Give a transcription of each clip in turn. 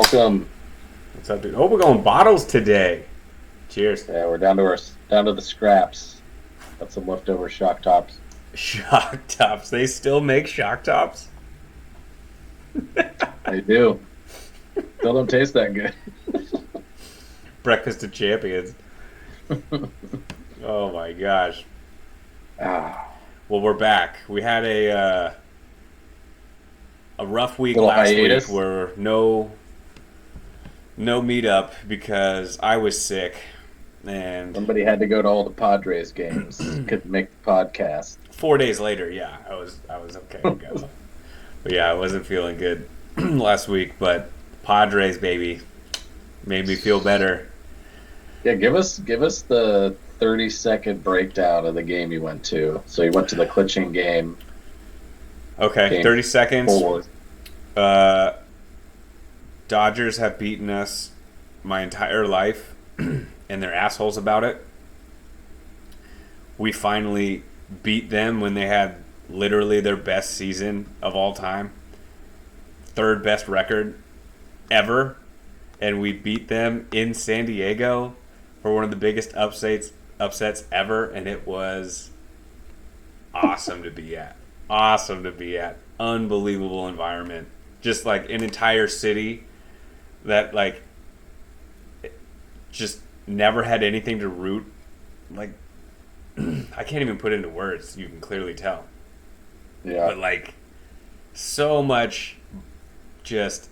Welcome. What's up, dude? Oh, we're going bottles today. Cheers. Yeah, we're down to the scraps. Got some leftover shock tops. Shock tops. They still make shock tops? They do. Still don't taste that good. Breakfast of champions. Oh my gosh. Ah, Well, we're back. We had a rough week little last hiatus. week where no meetup because I was sick and Somebody had to go to all the Padres games. Couldn't make the podcast. 4 days later, yeah, I was okay to go. But yeah, I wasn't feeling good last week, but Padres baby made me feel better. Yeah, give us the 30-second breakdown of the game you went to. So you went to the clinching game. Okay, Game 30 seconds. 4. Dodgers have beaten us my entire life, and they're assholes about it. We finally beat them when they had literally their best season of all time. Third best record ever. And we beat them in San Diego for one of the biggest upsets ever, and it was awesome to be at. Awesome to be at. Unbelievable environment. Just like an entire city that like just never had anything to root. Like I can't even put into words. You can clearly tell. Yeah. But like so much just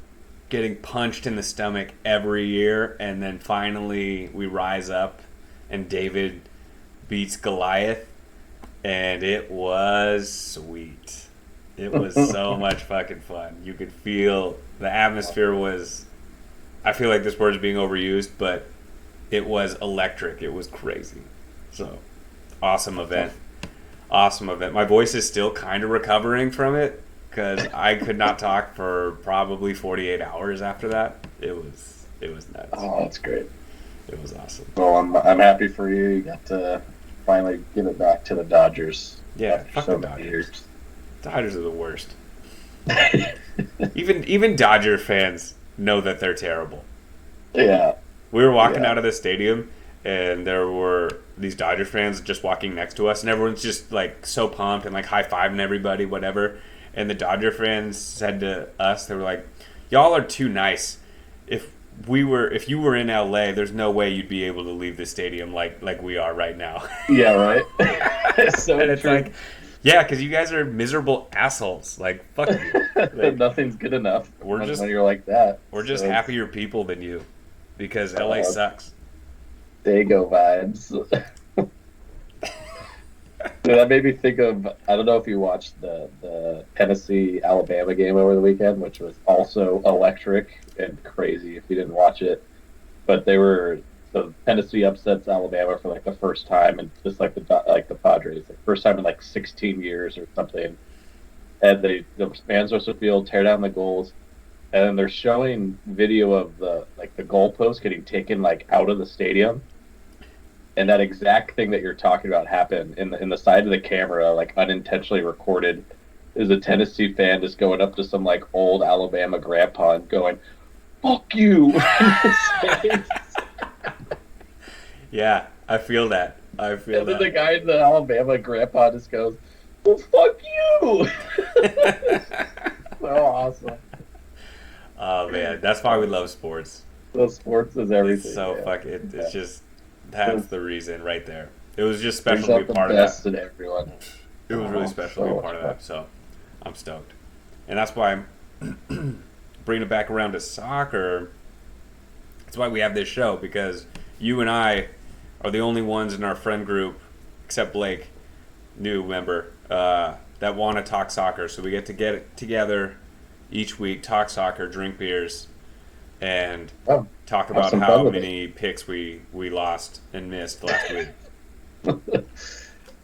getting punched in the stomach every year, and then finally we rise up and David beats Goliath, and it was sweet. It was so much fucking fun. You could feel the atmosphere was, I feel like this word is being overused, but it was electric. It was crazy. So, awesome event. Awesome event. My voice is still kind of recovering from it because I could not talk for probably 48 hours after that. It was nuts. Oh, that's great. It was awesome. Well, I'm happy for you. You got to finally give it back to the Dodgers. Yeah, After fuck so the many Dodgers. years. Dodgers are the worst. Even Dodger fans know that they're terrible. Yeah. We were walking Yeah. out of the stadium, and there were these Dodger fans just walking next to us, and everyone's just like so pumped and like high fiving everybody, whatever. And the Dodger fans said to us, they were like, "Y'all are too nice. If you were in LA, there's no way you'd be able to leave the stadium like we are right now." Yeah, right? It's so And it's true. like, yeah, because you guys are miserable assholes. Like, fuck you. Like, Nothing's good enough We're when, just- when you're like that. we're just So it's happier people than you, because LA sucks. Dago vibes. So that made me think of, I don't know if you watched the Tennessee-Alabama game over the weekend, which was also electric and crazy if you didn't watch it. But so Tennessee upsets Alabama for like the first time, and just like the Padres, like first time in like 16 years or something. And the fans rush the field, tear down the goals, and then they're showing video of the goalpost getting taken like out of the stadium. And that exact thing that you're talking about happened in the side of the camera, like unintentionally recorded, is a Tennessee fan just going up to some like old Alabama grandpa and going, "Fuck you!" in his face. Yeah, I feel that. I feel And then the that. guy in the Alabama grandpa just goes, "Well, fuck you!" So awesome. Oh man, that's why we love sports. So sports is everything. It's so man. it's just that's the reason right there. It was just Brings special to out be the part of best that. in everyone. It was really special to so be part of much that. So I'm stoked, and that's why I'm bringing it back around to soccer. That's why we have this show, because you and I are the only ones in our friend group, except Blake, new member, that want to talk soccer. So we get together each week, talk soccer, drink beers, and Oh, talk have about some how fun with many picks we lost and missed last week.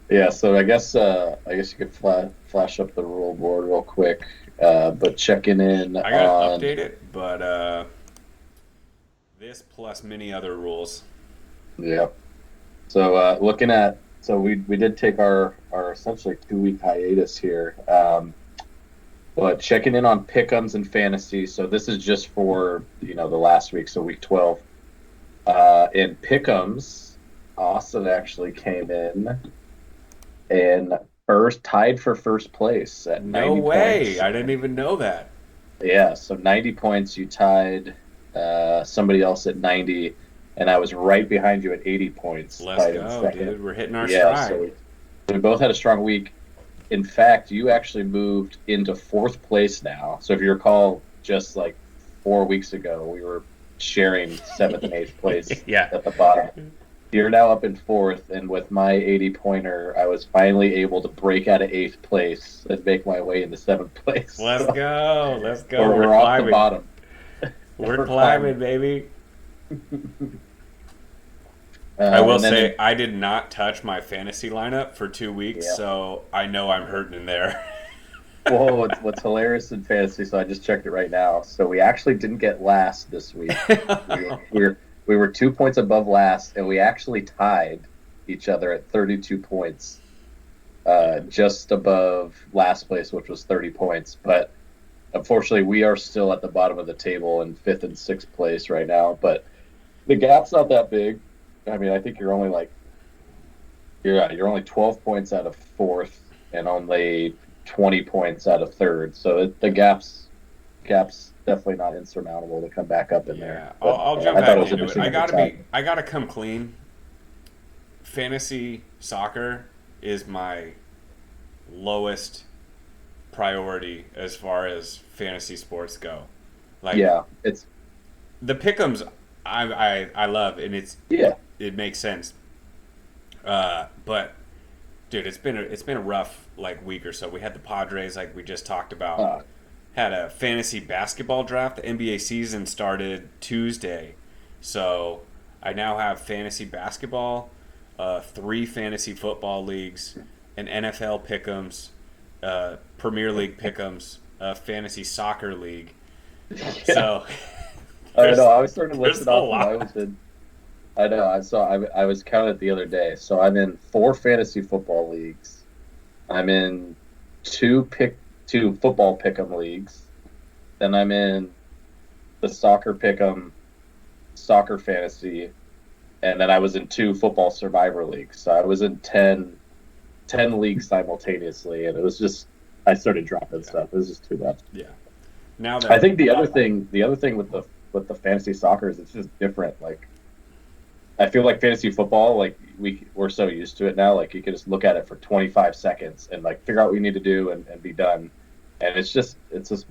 Yeah, so I guess you could flash up the rule board real quick, but checking in I gotta on update it, but this plus many other rules. yeah. So we did take our essentially 2-week hiatus here. But checking in on Pickems and fantasy. So this is just for the last week, so week 12. In Pickems, Austin actually came in and tied for first place at No 90 way. points. I didn't even know that. Yeah, so 90 points. You tied somebody else at 90, and I was right behind you at 80 points, Let's tied in go, second. dude. We're hitting our Yeah, stride. so we both had a strong week. In fact, you actually moved into fourth place now. So if you recall, just like 4 weeks ago, we were sharing seventh and eighth place Yeah. at the bottom. You're now up in fourth, and with my 80 pointer, I was finally able to break out of eighth place and make my way into seventh place. Let's So go. Let's go. we're We're off the climbing. bottom. We're We're climbing, climbing. baby. I will And then say I did not touch my fantasy lineup for 2 weeks, yeah. so I know I'm hurting in there. Well, what's hilarious in fantasy, so I just checked it right now. So we actually didn't get last this week. We were 2 points above last, and we actually tied each other at 32 points, just above last place, which was 30 points. But unfortunately, we are still at the bottom of the table in fifth and sixth place right now. But the gap's not that big. I mean, I think you're only 12 points out of fourth and only 20 points out of third. So the gap's definitely not insurmountable to come back up in there. Yeah, But I'll jump I thought back it was into it. interesting at the time. I gotta come clean. Fantasy soccer is my lowest priority as far as fantasy sports go. Like Yeah, it's the pick'ems, I love, and yeah, it makes sense. But dude, it's been a rough like week or so. We had the Padres, like we just talked about. uh, Had a fantasy basketball draft. The NBA season started Tuesday, so I now have fantasy basketball, 3 fantasy football leagues, an NFL pick'ems, Premier League pick'ems, a fantasy soccer league. yeah. So I there's know. I was starting to list there's it a off, and I lot. was in. I know. I saw. I was counted the other day. So I'm in 4 fantasy football leagues. I'm in two pick two football pick'em leagues. Then I'm in the soccer pick'em, soccer fantasy, and then I was in 2 football survivor leagues. So I was in 10 leagues simultaneously, and it was just I started dropping Yeah, stuff. It was just too much. yeah. Now I that think the other thing with the fantasy soccer is it's just different. Like I feel like fantasy football, like we're so used to it now. Like you can just look at it for 25 seconds and like figure out what you need to do and be done. And it's just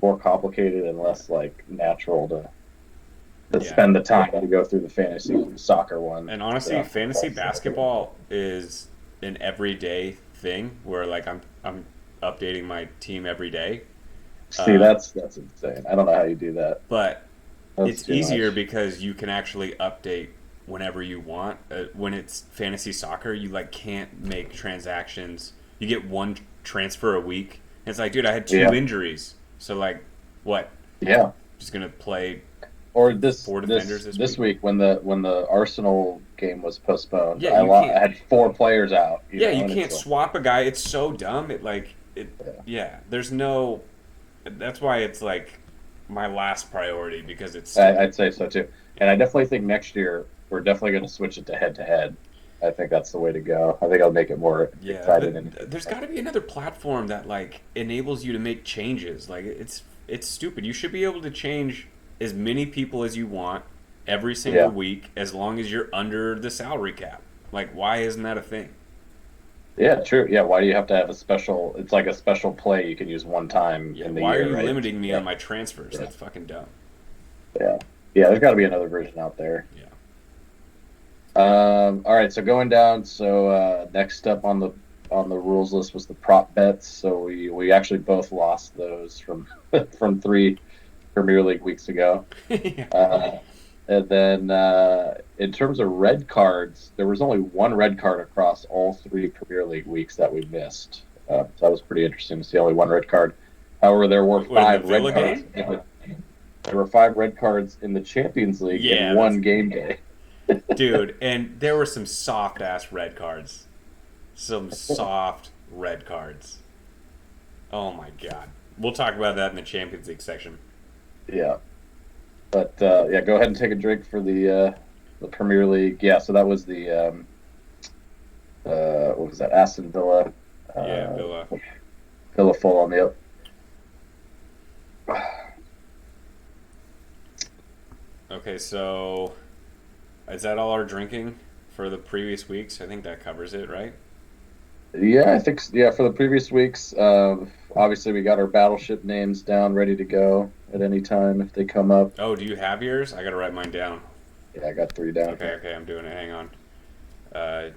more complicated and less like natural to yeah, spend the time to go through the fantasy soccer one. and honestly, So, fantasy basketball is an everyday thing where like I'm updating my team every day. see, Uh, that's insane. I don't know how you do that. but That's it's too easier much. because you can actually update whenever you want. When it's fantasy soccer, you like can't make transactions. You get one transfer a week. And it's like, dude, I had two Yeah, injuries, so like, what? yeah. Just gonna play Or this four defenders this this this week? week when the Arsenal game was postponed, Yeah, you can't. I had 4 players out, Yeah, you and it's can't like, swap a guy. It's so dumb. It like it. yeah. Yeah, there's no. That's why it's like my last priority because it's I'd stupid. say so too. And I definitely think next year we're definitely going to switch it to head to head. I think that's the way to go. I think I'll make it more Yeah, exciting and there's interesting. got to be another platform that like enables you to make changes. Like it's stupid. You should be able to change as many people as you want every single Yeah, week as long as you're under the salary cap. Like why isn't that a thing? yeah, true. Yeah, why do you have to have a special? It's like a special play you can use one time Yeah, in the why are year, you right? limiting me Yeah, on my transfers? yeah, That's fucking dumb. yeah, yeah. There's got to be another version out there. Yeah. All right, so going down. So next up on the rules list was the prop bets. So we actually both lost those from from 3 Premier League weeks ago. Yeah. Uh, and then in terms of red cards, there was only one red card across all 3 Premier League weeks that we missed. So that was pretty interesting to see only one red card. However, there were What in the five red Villa cards. game? There were 5 red cards in the Champions League in Yeah, one that's game day. dude. And there were some soft ass red cards. Some soft red cards. Oh my god. we'll talk about that in the Champions League section. Yeah. But yeah, go ahead and take a drink for the Premier League. Yeah, so that was the what was that? Aston Villa. Yeah, Villa. Villa full on the up. Okay, so is that all our drinking for the previous weeks? I think that covers it, right? Yeah, I think yeah. For the previous weeks, obviously we got our battleship names down, ready to go at any time if they come up. Oh, do you have yours? I gotta write mine down. Yeah, I got 3 down. Okay, I'm doing it. Hang on.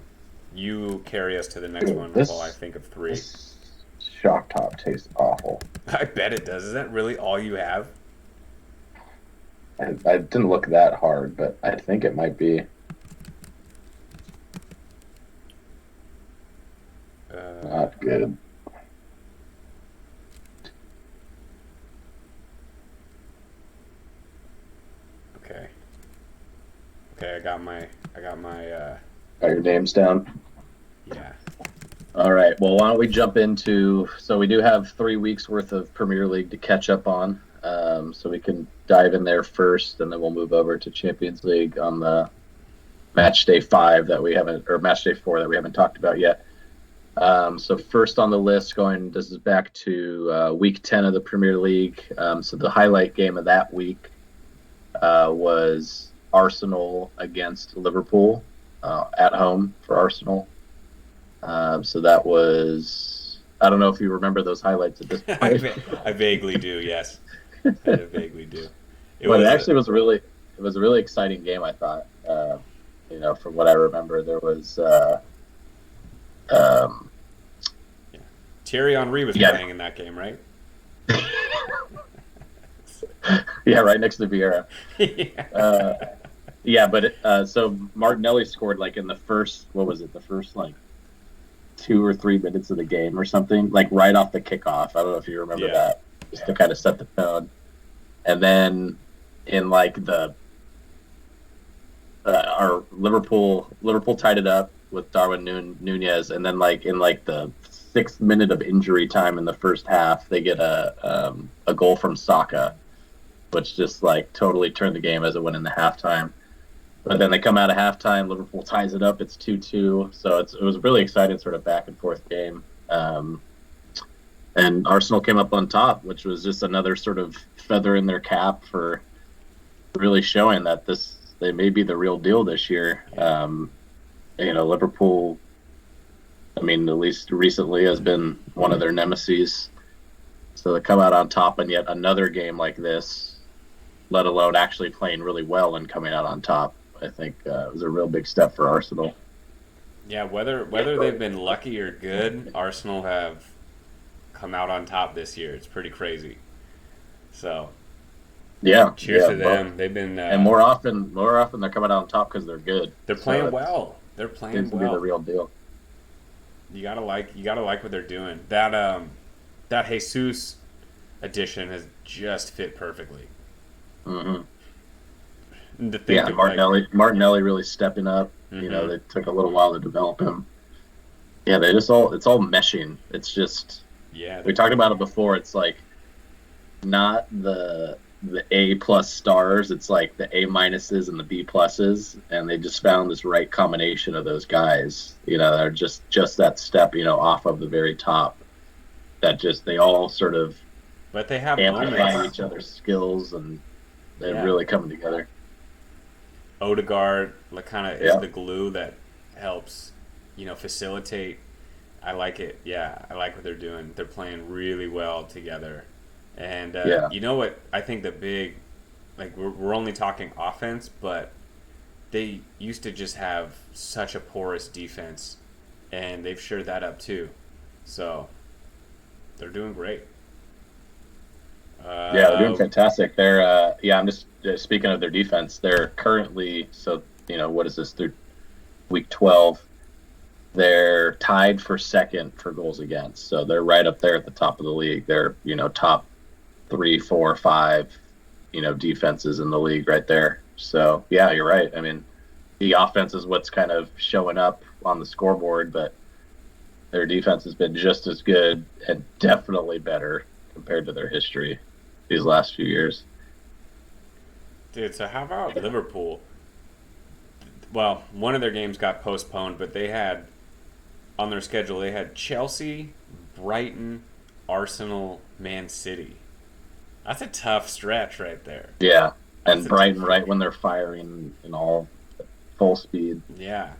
You carry us to the next one This while I think of 3. this shock top tastes awful. I bet it does. Is that really all you have? I didn't look that hard, but I think it might be. Not good. Okay. Okay, I got my Got your names down. yeah. All right. Well, why don't we jump into? So we do have 3 weeks worth of Premier League to catch up on. So we can dive in there first, and then we'll move over to Champions League on the match day 5 that we haven't, or match day 4 that we haven't talked about yet. So first on the list, this is back to week 10 of the Premier League. So the highlight game of that week was Arsenal against Liverpool at home for Arsenal. So that was, I don't know if you remember those highlights at this point. I vaguely do, yes. I vaguely do. It actually was a really exciting game, I thought. From what I remember, there was Thierry Henry was playing in that game, right? Yeah, right next to Vieira. Yeah. But so Martinelli scored like in the first, what was it? The first like 2 or 3 minutes of the game or something, like right off the kickoff. I don't know if you remember that, just to kind of set the tone. And then in like our Liverpool tied it up with Darwin Nunez, and then like in like the 6th minute of injury time in the first half, they get a goal from Saka, which just like totally turned the game as it went into halftime. But then they come out of halftime, Liverpool ties it up. It's 2-2. So it was a really exciting sort of back and forth game. And Arsenal came up on top, which was just another sort of feather in their cap for really showing that they may be the real deal this year. Liverpool, I mean, at least recently, has been one of their nemesis. So to come out on top in yet another game like this, let alone actually playing really well and coming out on top, I think it was a real big step for Arsenal. Yeah, whether they've been lucky or good, Arsenal have come out on top this year. It's pretty crazy. So, cheers to them. Both. They've been and more often they're coming out on top because they're good. They're playing well. They're playing seems to be the real deal. You gotta like what they're doing. That Jesus addition has just fit perfectly. Mm-hmm. Yeah, Martinelli really stepping up. Mm-hmm. They took a little while to develop him. Yeah, it's all meshing. It's just we talked about it before. It's like not the A plus stars. It's like the A minuses and the B pluses, and they just found this right combination of those guys. They're just that step, off of the very top. That just they all sort of, but they have amplify each other's skills, and they're really coming together. Odegaard kind of is the glue that helps, facilitate. I like it. Yeah, I like what they're doing. They're playing really well together. And you know what? I think the big, we're only talking offense, but they used to just have such a porous defense, and they've shored that up too. So they're doing great. They're doing fantastic. They're I'm just speaking of their defense. They're currently what is this through week 12? They're tied for second for goals against. So they're right up there at the top of the league. They're top 3, 4, 5 defenses in the league right there. So yeah, you're right. I mean, the offense is what's kind of showing up on the scoreboard, but their defense has been just as good and definitely better compared to their history these last few years. Dude, so how about Liverpool? Well, one of their games got postponed, but they had on their schedule they had Chelsea, Brighton, Arsenal, Man City. That's a tough stretch right there. Yeah, That's and a Brighton right when they're firing in all full speed. Yeah.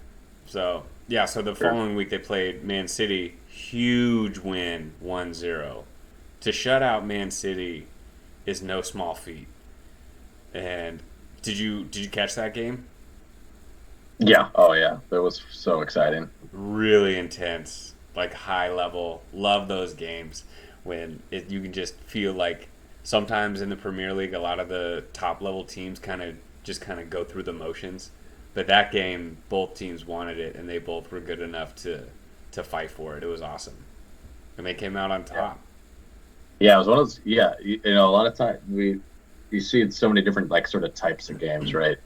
So the Sure. following week they played Man City. Huge win, 1-0. To shut out Man City is no small feat. And did you catch that game? Yeah. Oh yeah, that was so exciting. Really intense, like high level. Love those games when you can just feel like sometimes in the Premier League a lot of the top level teams kind of go through the motions. But that game, both teams wanted it, and they both were good enough to fight for it. It was awesome, and they came out on Yeah. top. Yeah, it was one of those. Yeah, a lot of time you see so many different like sort of types of games, right?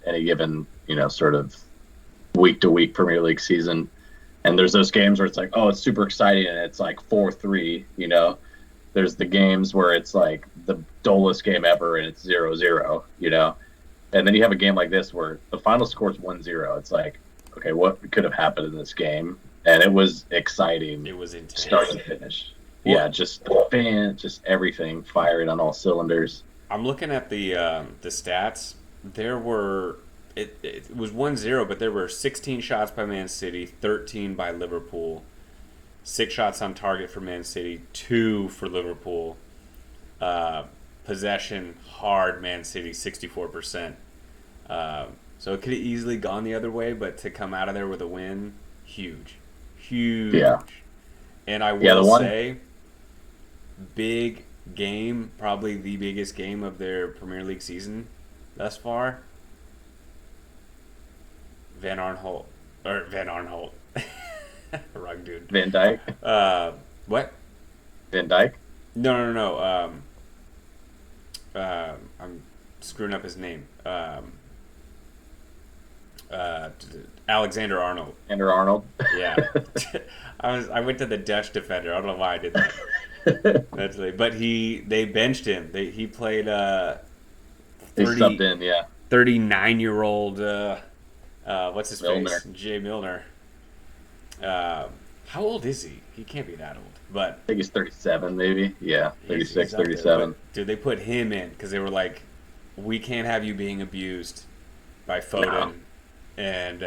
Any given sort of week to week Premier League season, and there's those games where it's like, oh, it's super exciting, and it's like 4-3. There's the games where it's like the dullest game ever, and it's 0-0. And then you have a game like this where the final score is 1-0. It's like, okay, what could have happened in this game? And it was exciting, It was intense. start to finish. Well, Yeah, just everything firing on all cylinders. I'm looking at the stats. There were it was 1-0, but there were 16 shots by Man City, 13 by Liverpool, 6 shots on target for Man City, 2 for Liverpool. Possession hard Man City 64%. So it could have easily gone the other way, but to come out of there with a win, huge, huge. Yeah. And I Yeah, will the one. say, big game, probably the biggest game of their Premier League season thus far. Van Arnholt, wrong dude. Van Dyke. What? Van Dyke. No. I'm screwing up his name. Alexander Arnold. Andrew Arnold. Yeah, I went to the Dutch defender. I don't know why I did that. But they benched him. He played He 30, subbed in. Yeah. 39-year-old. What's his Milner. face? Jay Milner. How old is he? He can't be that old. But I think he's 37, maybe. Yeah, he's 36, up there. 37. But, dude, they put him in because they were like, we can't have you being abused by Foden. No. And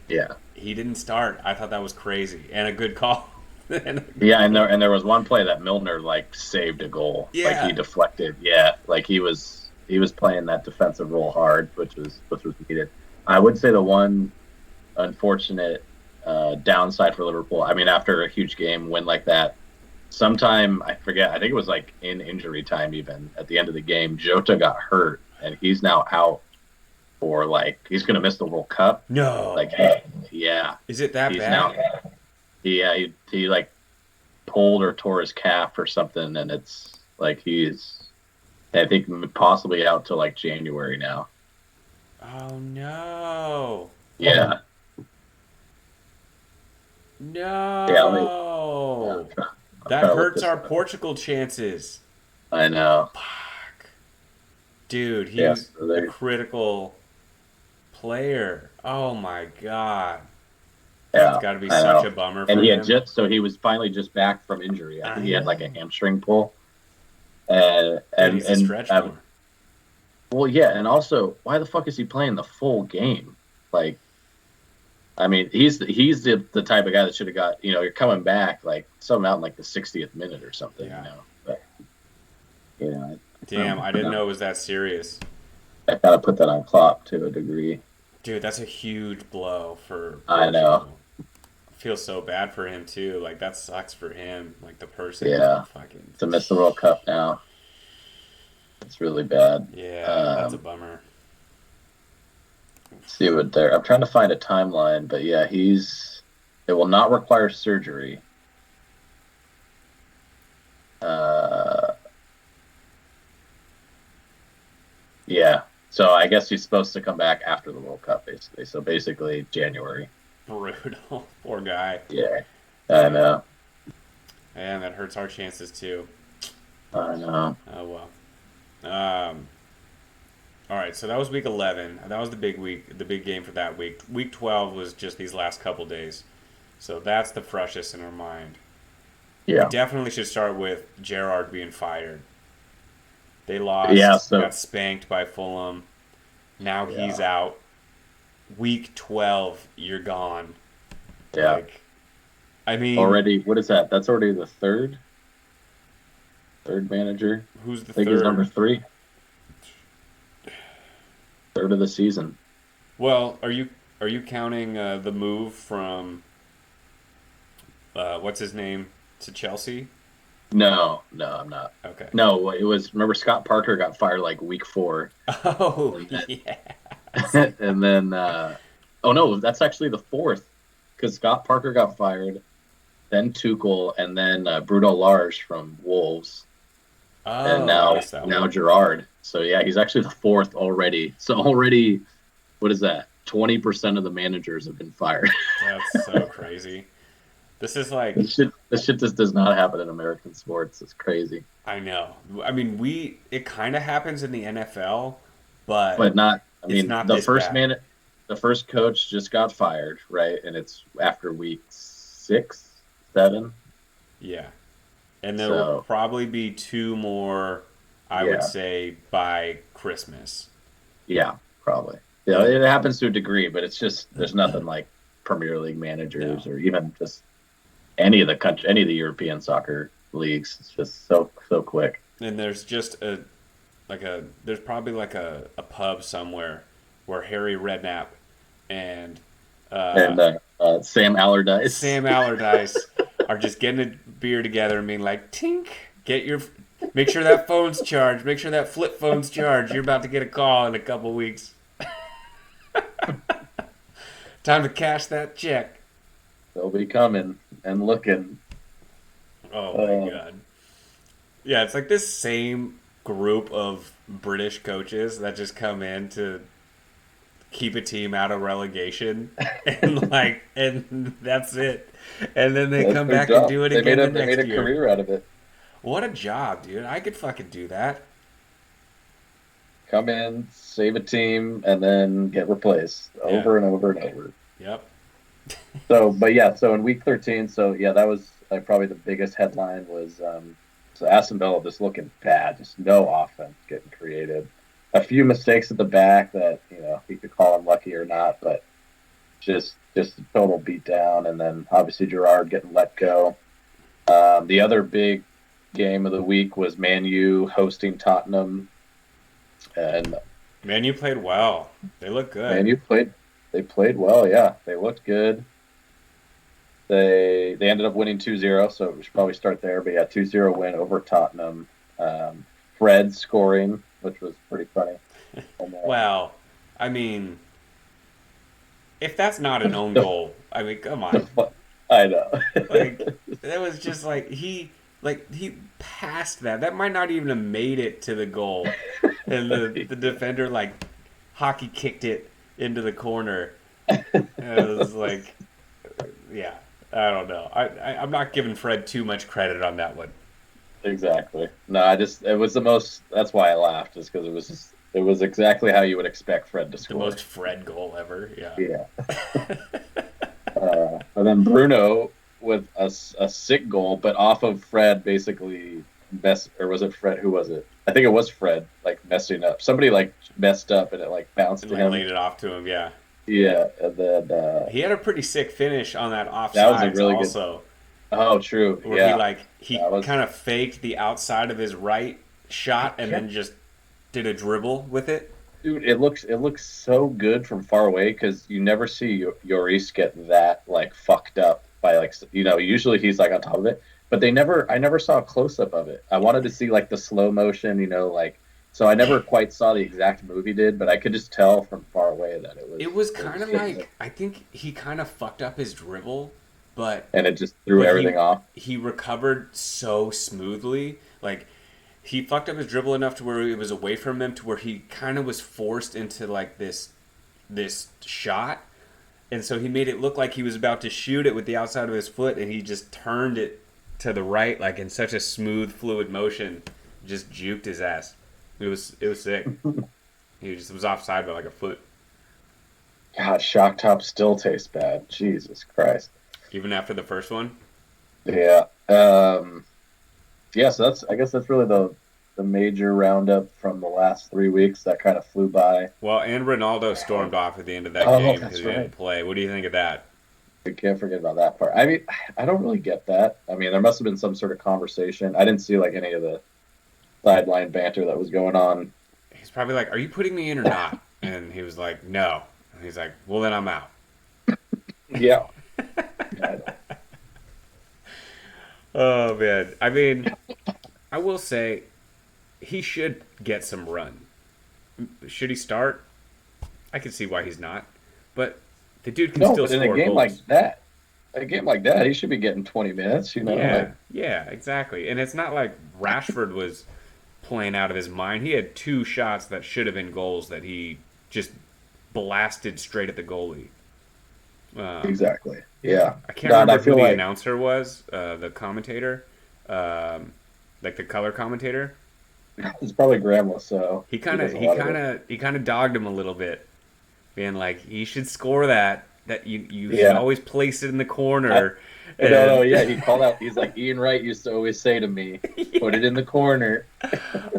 Yeah. he didn't start. I thought that was crazy. And a good call. Yeah, and there was one play that Milner like saved a goal. Yeah. Like he deflected. Yeah, like he was playing that defensive role hard, which was needed. I would say the one unfortunate downside for Liverpool. I mean, after a huge game win like that, sometime I forget. I think it was like in injury time, even at the end of the game, Jota got hurt, and he's now out for he's gonna miss the World Cup. No. Yeah, Is it that he's bad? now. Yeah, he like pulled or tore his calf or something, and it's like he's, I think, possibly out till like January now. Oh, no. Yeah. No. Yeah, I'm trying That to look hurts this our up. Portugal chances. I know. Fuck. Dude, he's Yeah, so a they- critical player. Oh, my God. Yeah, It's got to be I such know. a bummer for And him. he was finally just back from injury. I think he had like a know. hamstring pull. Dude, And he's a stretch more. well, yeah, and also, why the fuck is he playing the full game? Like, I mean, he's the type of guy that should have got, you're coming back, like, something out in like the 60th minute or something, Yeah. But, Damn, I didn't know it was that serious. I gotta put that on Klopp to a degree. Dude, that's a huge blow for I know. Portugal. I feel so bad for him, too. Like, that sucks for him. Like, the person. Yeah. Fucking. To miss the World Cup now. It's really bad. Yeah, that's a bummer. See what there. I'm trying to find a timeline, but yeah, it will not require surgery. Yeah. So I guess he's supposed to come back after the World Cup, basically. So basically January. Brutal. Poor guy. Yeah. I know. And that hurts our chances, too. I know. Oh well. All right, so that was week 11. That was the big week, the big game for that week. Week 12 was just these last couple days. So that's the freshest in our mind. We Yeah. definitely should start with Gerard being fired. They Yeah. lost, So got spanked by Fulham. Now he's yeah. out. Week 12, you're gone. Yeah. Like, I mean, Already, what is that? That's already the third manager. who's the I think he's number third? three, third of the season. Well, are you counting the move from what's his name to Chelsea? No, no, I'm not. Okay. No, it was. Remember, Scott Parker got fired like week four, Oh and yeah. then, and then. Oh no, that's actually the fourth, because Scott Parker got fired, then Tuchel, and then Bruno Lage from Wolves, and Oh, I now missed that now one. Gerard. So yeah, he's actually the fourth already. So already, what is that? 20% of the managers have been fired. That's so crazy. This is like This shit just does not happen in American sports. It's crazy. I know. I mean, it kind of happens in the NFL, but But not. I it's mean, not this bad. the first coach just got fired, right? And it's after week 6, 7. Yeah. And there will So probably be two more, I would yeah, say, by Christmas. yeah, probably. Yeah, And it happens to a degree, but it's just there's nothing like Premier League no. managers or even just any of the European soccer leagues. It's just so quick. And there's just there's probably like a pub somewhere where Harry Redknapp and uh, And Sam Allardyce. Sam Allardyce are just getting a beer together and being like, "Tink, make sure that phone's charged. Make sure that flip phone's charged. You're about to get a call in a couple weeks. Time to cash that check." They'll be coming and looking. Oh my Um, god. Yeah, it's like this same group of British coaches that just come in to keep a team out of relegation and that's it. And then they that's come their back and job. do it again the They made next a year. career out of it. What a job, dude. I could fucking do that. Come in, save a team, and then get replaced Yeah. over and over and over. Yep. So, but yeah, so in week 13, so yeah, that was probably the biggest headline was so Aston Villa just looking bad, just no offense getting created. A few mistakes at the back that you could call them lucky or not, but just a total beatdown. And then obviously Gerard getting let go. The other big game of the week was Man U hosting Tottenham, and Man, you played well. They look Man good. U played well. Yeah, they looked good. They ended up winning 2-0, so we should probably start there. But yeah, 2-0 win over Tottenham. Fred scoring, which was pretty funny. And Well, I mean, if that's not an own goal, I mean, come on. I know. Like that was just he passed that. That might not even have made it to the goal. And the defender like hockey kicked it into the corner. And it was like yeah, I don't know. I'm not giving Fred too much credit on that one. Exactly. No, it was the most. That's why I laughed, is because it was exactly how you would expect Fred to The most score. Fred goal ever. Yeah. Yeah. And then Bruno with a sick goal, but off of Fred basically or was it Fred? Who was it? I think it was Fred, like messing up. Somebody like messed up and it like bounced And to like him. laid it off to him. Yeah. Yeah, and then He had a pretty sick finish on that that was a offsides really good. also, Oh, true. where Yeah, he that was. kind of faked the outside of his right I shot and can't, then just did a dribble with it. dude. It looks so good from far away because you never see Lloris get that like fucked up by like usually he's like on top of it, but I never saw a close up of it. I wanted to see like the slow motion, like. So I never quite saw the exact move he did, but I could just tell from far away that It was it kind was of good. like I think he kind of fucked up his dribble, but And it just threw but everything off. he recovered so smoothly. Like he fucked up his dribble enough to where it was away from him to where he kind of was forced into like this shot, and so he made it look like he was about to shoot it with the outside of his foot, and he just turned it to the right like in such a smooth, fluid motion. just juked his ass. It was sick. He just was offside by like a foot. God, shock top still tastes bad. Jesus Christ. Even after the first one. Yeah. Yeah, so that's I guess that's really the major roundup from the last 3 weeks that kind of flew by. Well, and Ronaldo stormed off at the end of that Oh, game because that's he didn't right. play. What do you think of that? We can't forget about that part. I mean, I don't really get that. I mean, there must have been some sort of conversation. I didn't see like any of the sideline banter that was going on. He's probably like, "Are you putting me in or not?" And he was like, "No." And he's like, "Well, then I'm out." Yeah. I don't. Oh man, I mean, I will say he should get some run. Should he start? I can see why he's not, but the dude can No, still but in a score game goals. like that, a game like that, he should be getting 20 minutes, Yeah, like yeah, exactly. And it's not like Rashford was playing out of his mind. He had two shots that should have been goals that he just blasted straight at the goalie. Um, exactly. Yeah. I can't God, I remember who feel the like announcer was, the commentator, um, like the color commentator. it's probably Gramless, so He he kind of does a he lot of kind it. of he kind of dogged him a little bit, being like, "You should score that. That you should Yeah. always place it in the I, corner." no, no, And yeah, he called out. He's like Ian Wright used to always say to me, "Put it yeah, in the corner."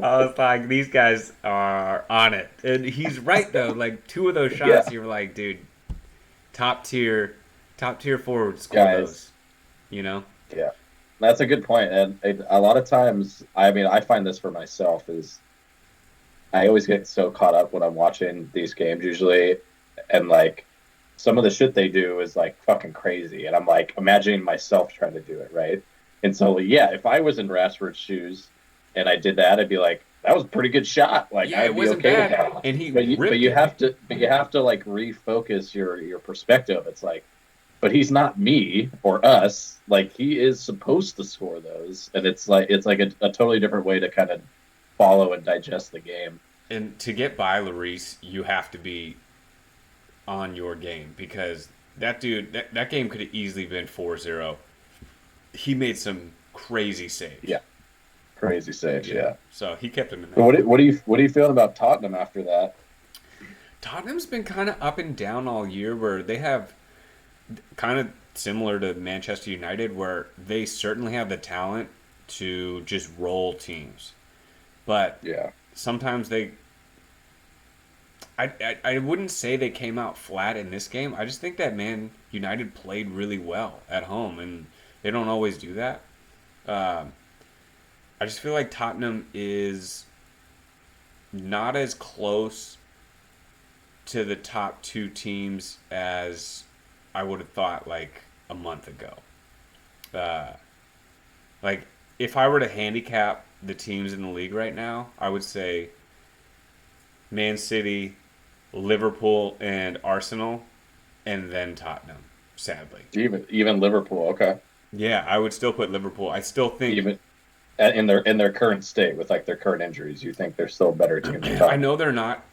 I was like, these guys are on it, and he's right though. Like two of those Yeah, shots, you were like, dude, top tier, top tier forward score guys. those. You know? Yeah, that's a good point. And a lot of times, I mean, I find this for myself is I always get so caught up when I'm watching these games usually, and like some of the shit they do is like fucking crazy, and I'm like imagining myself trying to do it, right? And so yeah, if I was in Rashford's shoes and I did that, I'd be like, that was a pretty good shot. Like Yeah, it I'd be wasn't okay with bad, that. and he But ripped you it. have to like refocus your perspective. It's like, but he's not me or us. Like he is supposed to score those, and it's like a totally different way to kind of follow and digest the game. And to get by Lloris, you have to be on your game because that dude, that game could have easily been 4-0. He made some crazy saves. Yeah, crazy saves. Yeah, Yeah. so he kept him in So that. what do you feeling about Tottenham after that? Tottenham's been kind of up and down all year, where they have kind of similar to Manchester United, where they certainly have the talent to just roll teams, but Yeah, sometimes I wouldn't say they came out flat in this game. I just think that Man United played really well at home, and they don't always do that. Um, I just feel like Tottenham is not as close to the top two teams as I would have thought like a month ago. Uh, like if I were to handicap the teams in the league right now, I would say Man City, Liverpool, and Arsenal, and then Tottenham. Sadly, even Liverpool. Okay, yeah, I would still put Liverpool. I still think even in their current state with like their current injuries, you think they're still a better team than I Tottenham? know they're not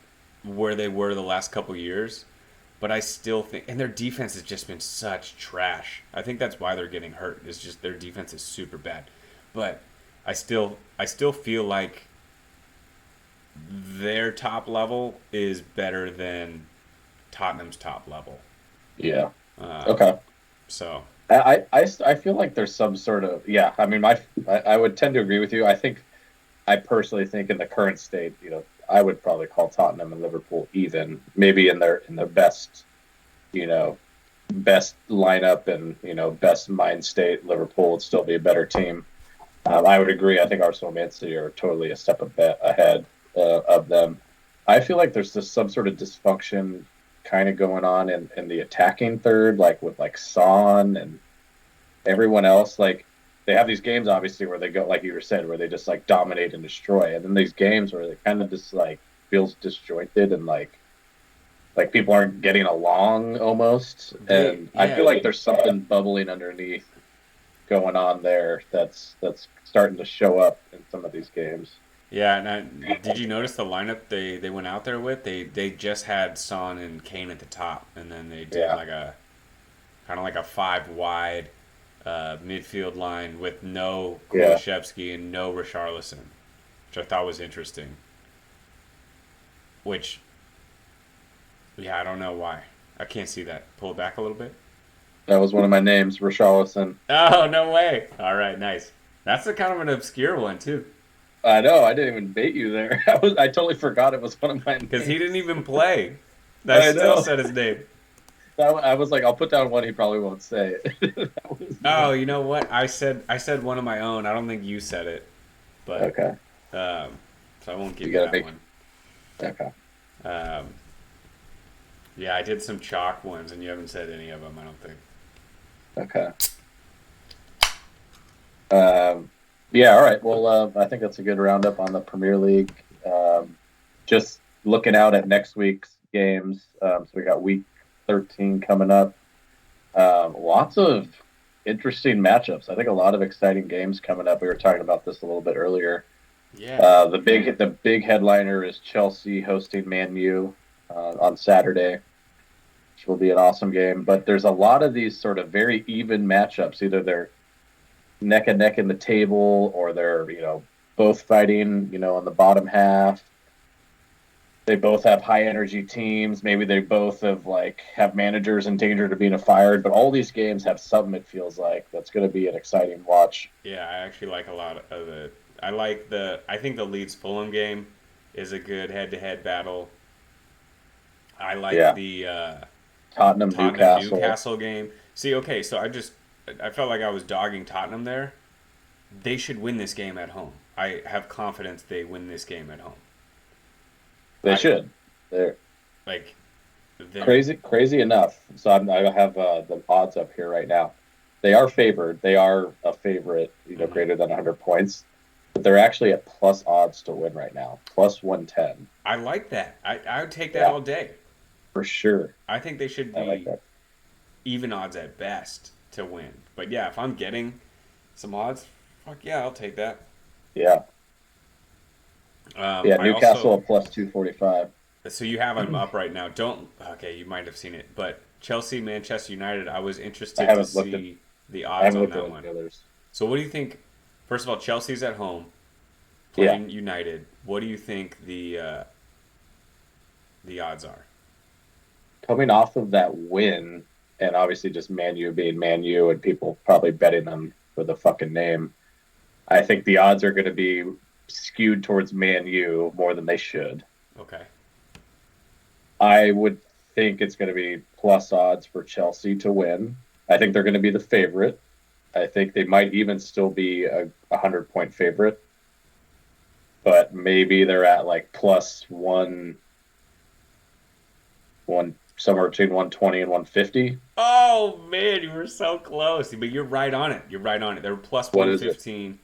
where they were the last couple years, but I still think, and their defense has just been such trash. I think that's why they're getting hurt. Is just their defense is super bad. But I still feel like their top level is better than Tottenham's top level. Yeah. Um, Okay. so I feel like there's some sort of yeah. I mean, I would tend to agree with you. I think I personally think in the current state, I would probably call Tottenham and Liverpool even, maybe in their best, you know, best lineup and best mind state. Liverpool would still be a better team. I would agree. I think Arsenal and Man City are totally a step ahead of them. I feel like there's just some sort of dysfunction kind of going on in the attacking third, like with like Son and everyone else. Like they have these games obviously where they go like you were said, where they just like dominate and destroy, and then these games where they kind of just like feels disjointed and like people aren't getting along almost. they And I yeah feel like there's something bubbling underneath going on there that's starting to show up in some of these games. yeah. And did you notice the lineup they went out there with? They just had Son and Kane at the top, and then they did Yeah, like a kind of like a five wide midfield line with no yeah, Kulishevsky and no Richarlison. which I thought was interesting. Which, yeah, I don't know why. I can't see that. Pull it back a little bit. That was one of my names, Richarlison. Oh, no way. All right, nice. That's a kind of an obscure one, too. I know. I didn't even bait you there. I totally forgot it was one of my Because he didn't names. even play. I I still know. said his name. I was like, I'll put down one he probably won't say. That was Oh, one. you know what? I said one of my own. I don't think you said it, but Okay. so I won't give You you gotta that make. one. Okay. Um, yeah, I did some chalk ones, and you haven't said any of them. I don't think. Okay. Um, yeah. All right. Well, I think that's a good roundup on the Premier League. Just looking out at next week's games. So we got week 13 coming up. Lots of interesting matchups. I think a lot of exciting games coming up. We were talking about this a little bit earlier. Yeah. The big headliner is Chelsea hosting Man U on Saturday, which will be an awesome game. But there's a lot of these sort of very even matchups. Either they're neck and neck in the table, or they're both fighting on the bottom half. They both have high energy teams. Maybe they both have managers in danger to being fired. But all these games have something. It feels like that's going to be an exciting watch. Yeah, I actually like a lot of the. I like the. I think the Leeds Fulham game is a good head-to-head battle. I like Yeah, the Tottenham, Tottenham Newcastle. Newcastle game. See, okay, so I felt like I was dogging Tottenham there. They should win this game at home. I have confidence they win this game at home. They I should. They're like they're crazy enough. So I have the odds up here right now. They are favored. They are a favorite, mhm. greater than 100 points. But they're actually at plus odds to win right now, plus 110. I like that. I would take that Yeah, all day. for sure. I think they should I like be that. even odds at best to win. But yeah, if I'm getting some odds, fuck yeah, I'll take that. Yeah. Yeah, I Newcastle also at plus 245. so you have them up right now. Don't okay, you might have seen it, but Chelsea, Manchester United. I was I interested to haven't looked at see the I odds haven't on looked at that any of one. the others. So what do you think? First of all, Chelsea's at home Yeah. playing United. What do you think the odds are? Coming off of that win, and obviously just Man U being Man U and people probably betting them for the fucking name, I think the odds are going to be skewed towards Man U more than they should. Okay. I would think it's going to be plus odds for Chelsea to win. I think they're going to be the favorite. I think they might even still be a 100-point favorite, but maybe they're at like plus one somewhere between 120 and 150. Oh man, you were so close. But you're right on it. You're right on it. They were plus What is it? 115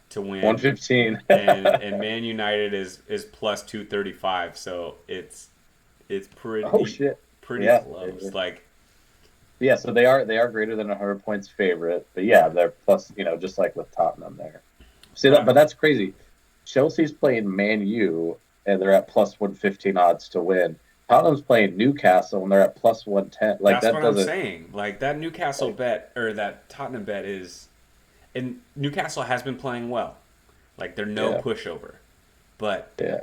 to win, 115. and Man United is plus 235. So it's Oh pretty shit. pretty Yeah. close. Like Yeah, so they are greater than 100 points favorite. But yeah, they're plus, just like with Tottenham there. See but that, but that's crazy. Chelsea's playing Man U and they're at plus 115 odds to win. Tottenham's playing Newcastle and they're at plus 110. Like that's that what I'm doesn't saying. Like that Newcastle like bet or that Tottenham bet is, and Newcastle has been playing well. Like they're no yeah, pushover, but yeah.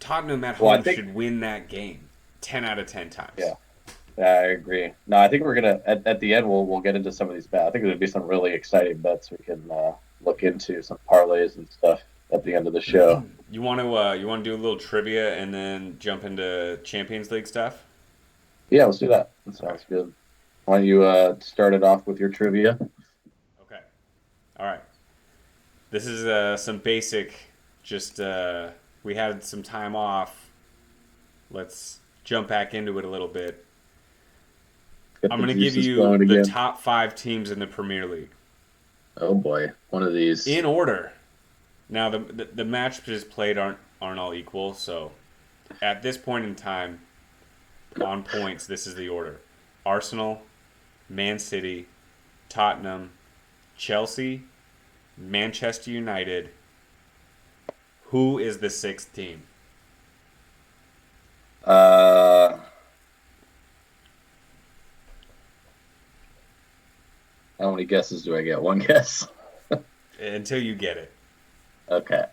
Tottenham at Well, I home think should win that game 10 out of 10 times. yeah, I agree. No, I think we're gonna at the end we'll get into some of these bets. I think there'll be some really exciting bets we can look into, some parlays and stuff at the end of the show. You want to do a little trivia and then jump into Champions League stuff? Yeah, let's do that. That Okay. sounds good. Why don't you start it off with your trivia? Okay. All right. This is some basic. Just we had some time off. Let's jump back into it a little bit. Get I'm the going to give juices you flowing the again. top 5 teams in the Premier League Oh boy, one of these. in order. Now the matches played aren't all equal, so at this point in time, on points, this is the order: Arsenal, Man City, Tottenham, Chelsea, Manchester United. Who is the sixth team? Uh, how many guesses do I get? One guess. Until you get it. Okay.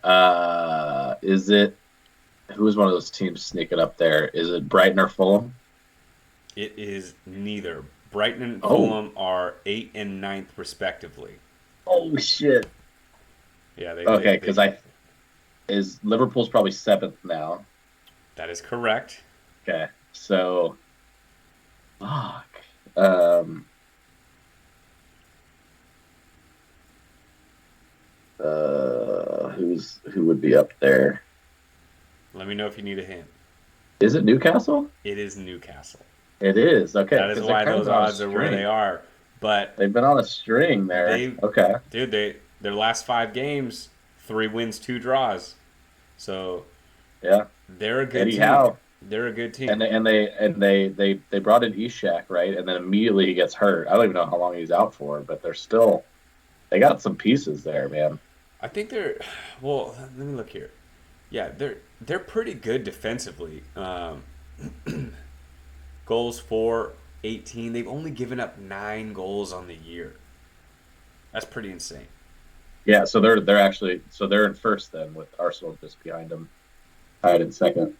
Is it who is one of those teams sneaking up there? Is it Brighton or Fulham? It is neither. Brighton and Oh, Fulham are 8th and ninth, respectively. oh shit. Yeah, Okay, they because I is Liverpool's probably seventh now. that is correct. Okay, so fuck. Um, who would be up there? Let me know if you need a hint. Is it Newcastle? It is Newcastle. It is okay That is because they're why kind of those been on a odds are where they string. are. But They've been on a string there. they, Okay, dude, their last 5 games, 3 wins, 2 draws. So yeah. they're a good Eddie team. Howe They're a good and team. they brought in Ishak, right, and then immediately he gets hurt. I don't even know how long he's out for, but they got some pieces there, man. I think they're well. Let me look here. Yeah, they're pretty good defensively. Goals for 18. They've only given up 9 goals on the year. That's pretty insane. Yeah, so they're actually they're in first then with Arsenal just behind them, tied in second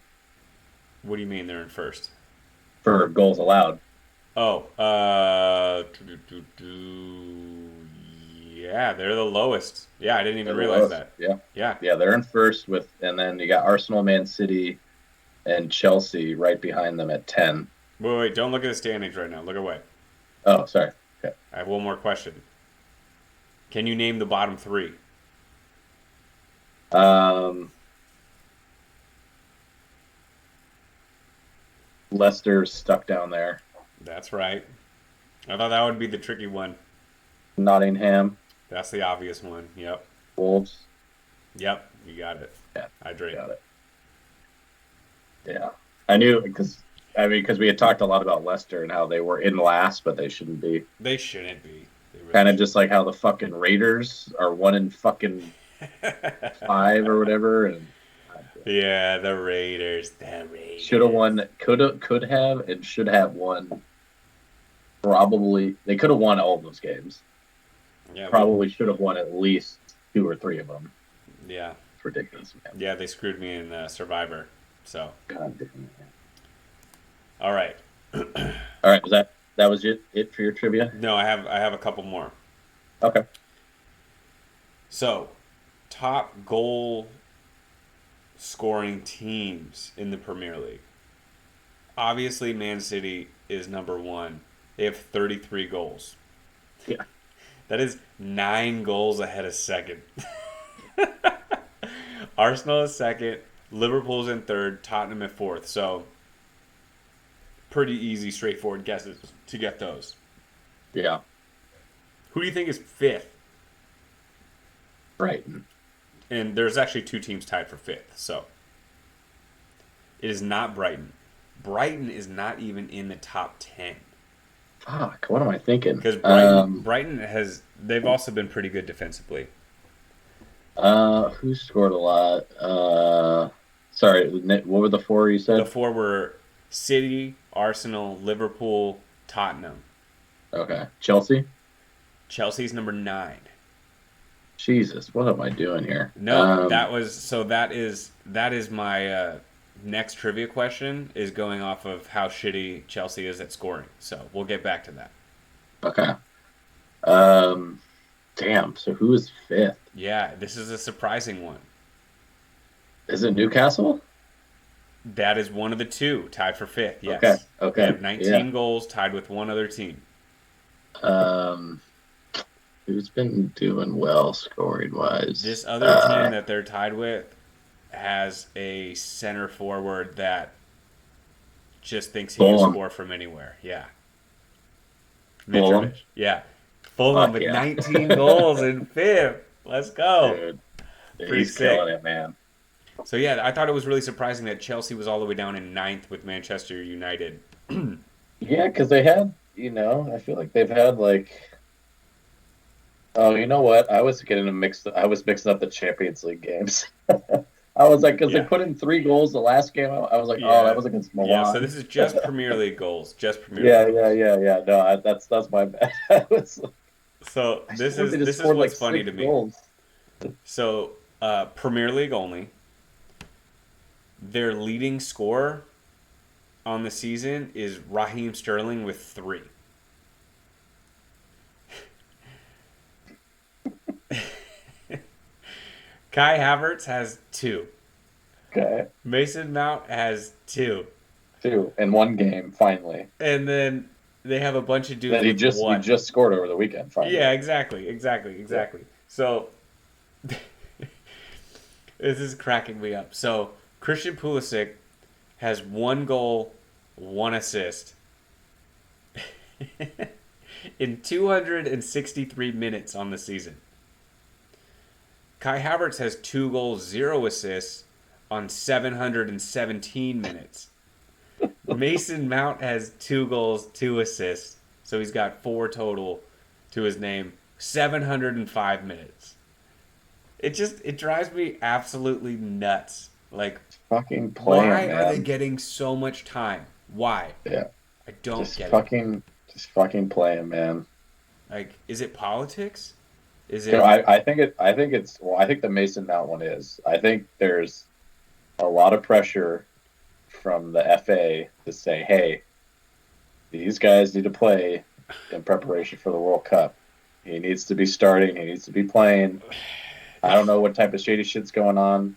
What do you mean they're in first? for goals allowed. Oh, yeah, they're the lowest. Yeah, I didn't even They're the realize lowest. that. Yeah, Yeah. yeah, they're in first with, and then you got Arsenal, Man City, and Chelsea right behind them at 10. Wait, don't look at the standings right now. Look away. Oh, sorry. Okay. I have one more question. Can you name the bottom three? Um, Leicester's stuck down there. That's right. I thought that would be the tricky one. Nottingham, That's the obvious one. Yep. Wolves. Yep. You got it. Yeah, Hydrate. got it. Yeah, I knew because we had talked a lot about Leicester and how they were in last, but they shouldn't be. They shouldn't be. They Kind really of just like how the fucking Raiders are one in fucking shouldn't. five or whatever, and Yeah, the Raiders. The should have Raiders. won, could have, and should have won. Probably they could have won all of those games. Yeah, well, Probably should have won at least two or three of them. yeah. It's ridiculous, man. Yeah, they screwed me in Survivor. So, God damn it. all right. All right, that was it for your trivia? No, I have a couple more. Okay. So, top goal scoring teams in the Premier League. Obviously, Man City is number one. They have 33 goals. Yeah. That is 9 goals ahead of second. Arsenal is second. Liverpool's in third. Tottenham at fourth. So, pretty easy, straightforward guesses to get those. Yeah. Who do you think is fifth? Brighton. And there's actually 2 teams tied for fifth. So, it is not Brighton. Brighton is not even in the top 10. Fuck. What am I thinking? Because Brighton has, they've also been pretty good defensively. Who scored a lot? Sorry. What were the four you The said? 4 were City, Arsenal, Liverpool, Tottenham. Okay. Chelsea. Chelsea's number 9. Jesus, what am I doing here? No, that is my next trivia question is going off of how shitty Chelsea is at scoring. So we'll get back to that. Okay. Um, damn. So who is fifth? Yeah, this is a surprising one. Is it Newcastle? That is one of the 2 tied for fifth. Okay. Yes, they Okay. have 19 Yeah. goals, tied with one other team. Um, who's been doing well scoring wise? This other team that they're tied with has a center forward that just thinks he can Fulham. score from anywhere. Yeah, Fulham. Mitrovic. Yeah, Fulham Fuck with yeah. 19 goals in fifth. Let's go. Dude, Pretty he's killing sick. it, man. So yeah, I thought it was really surprising that Chelsea was all the way down in ninth with Manchester United. Yeah, because they had, I feel like they've had like, oh, you know what? I was mixing up the Champions League games. I was like, because they Yeah, put in 3 goals the last game. I was like, oh, that yeah, was against yeah. So Milan. this is just Premier League goals. Just Premier League Yeah, yeah, goals. yeah, yeah. No, that's my bad. So I this swear is they just this is scored like what's funny six to me. goals. So Premier League only. Their leading scorer on the season is Raheem Sterling with 3. Kai Havertz has 2. Okay. Mason Mount has 2. 2 in one game, finally. And then they have a bunch of dudes That he with just he 1. just scored over the weekend, Yeah, finally. Yeah. exactly. So this is cracking me up. So Christian Pulisic has 1 goal, 1 assist in 263 minutes on the season. Kai Havertz has 2 goals, 0 assists on 717 minutes. Mason Mount has 2 goals, 2 assists, so he's got 4 total to his name, 705 minutes. It drives me absolutely nuts. Like, Fucking play why him, are they man. getting so much time? Why? Yeah. I don't Just get it. fucking just fucking play him, man. Like, is it politics? Is So it I think the Mason Mount one is. I think there's a lot of pressure from the FA to say, hey, these guys need to play in preparation for the World Cup. He needs to be starting. He needs to be playing. I don't know what type of shady shit's going on.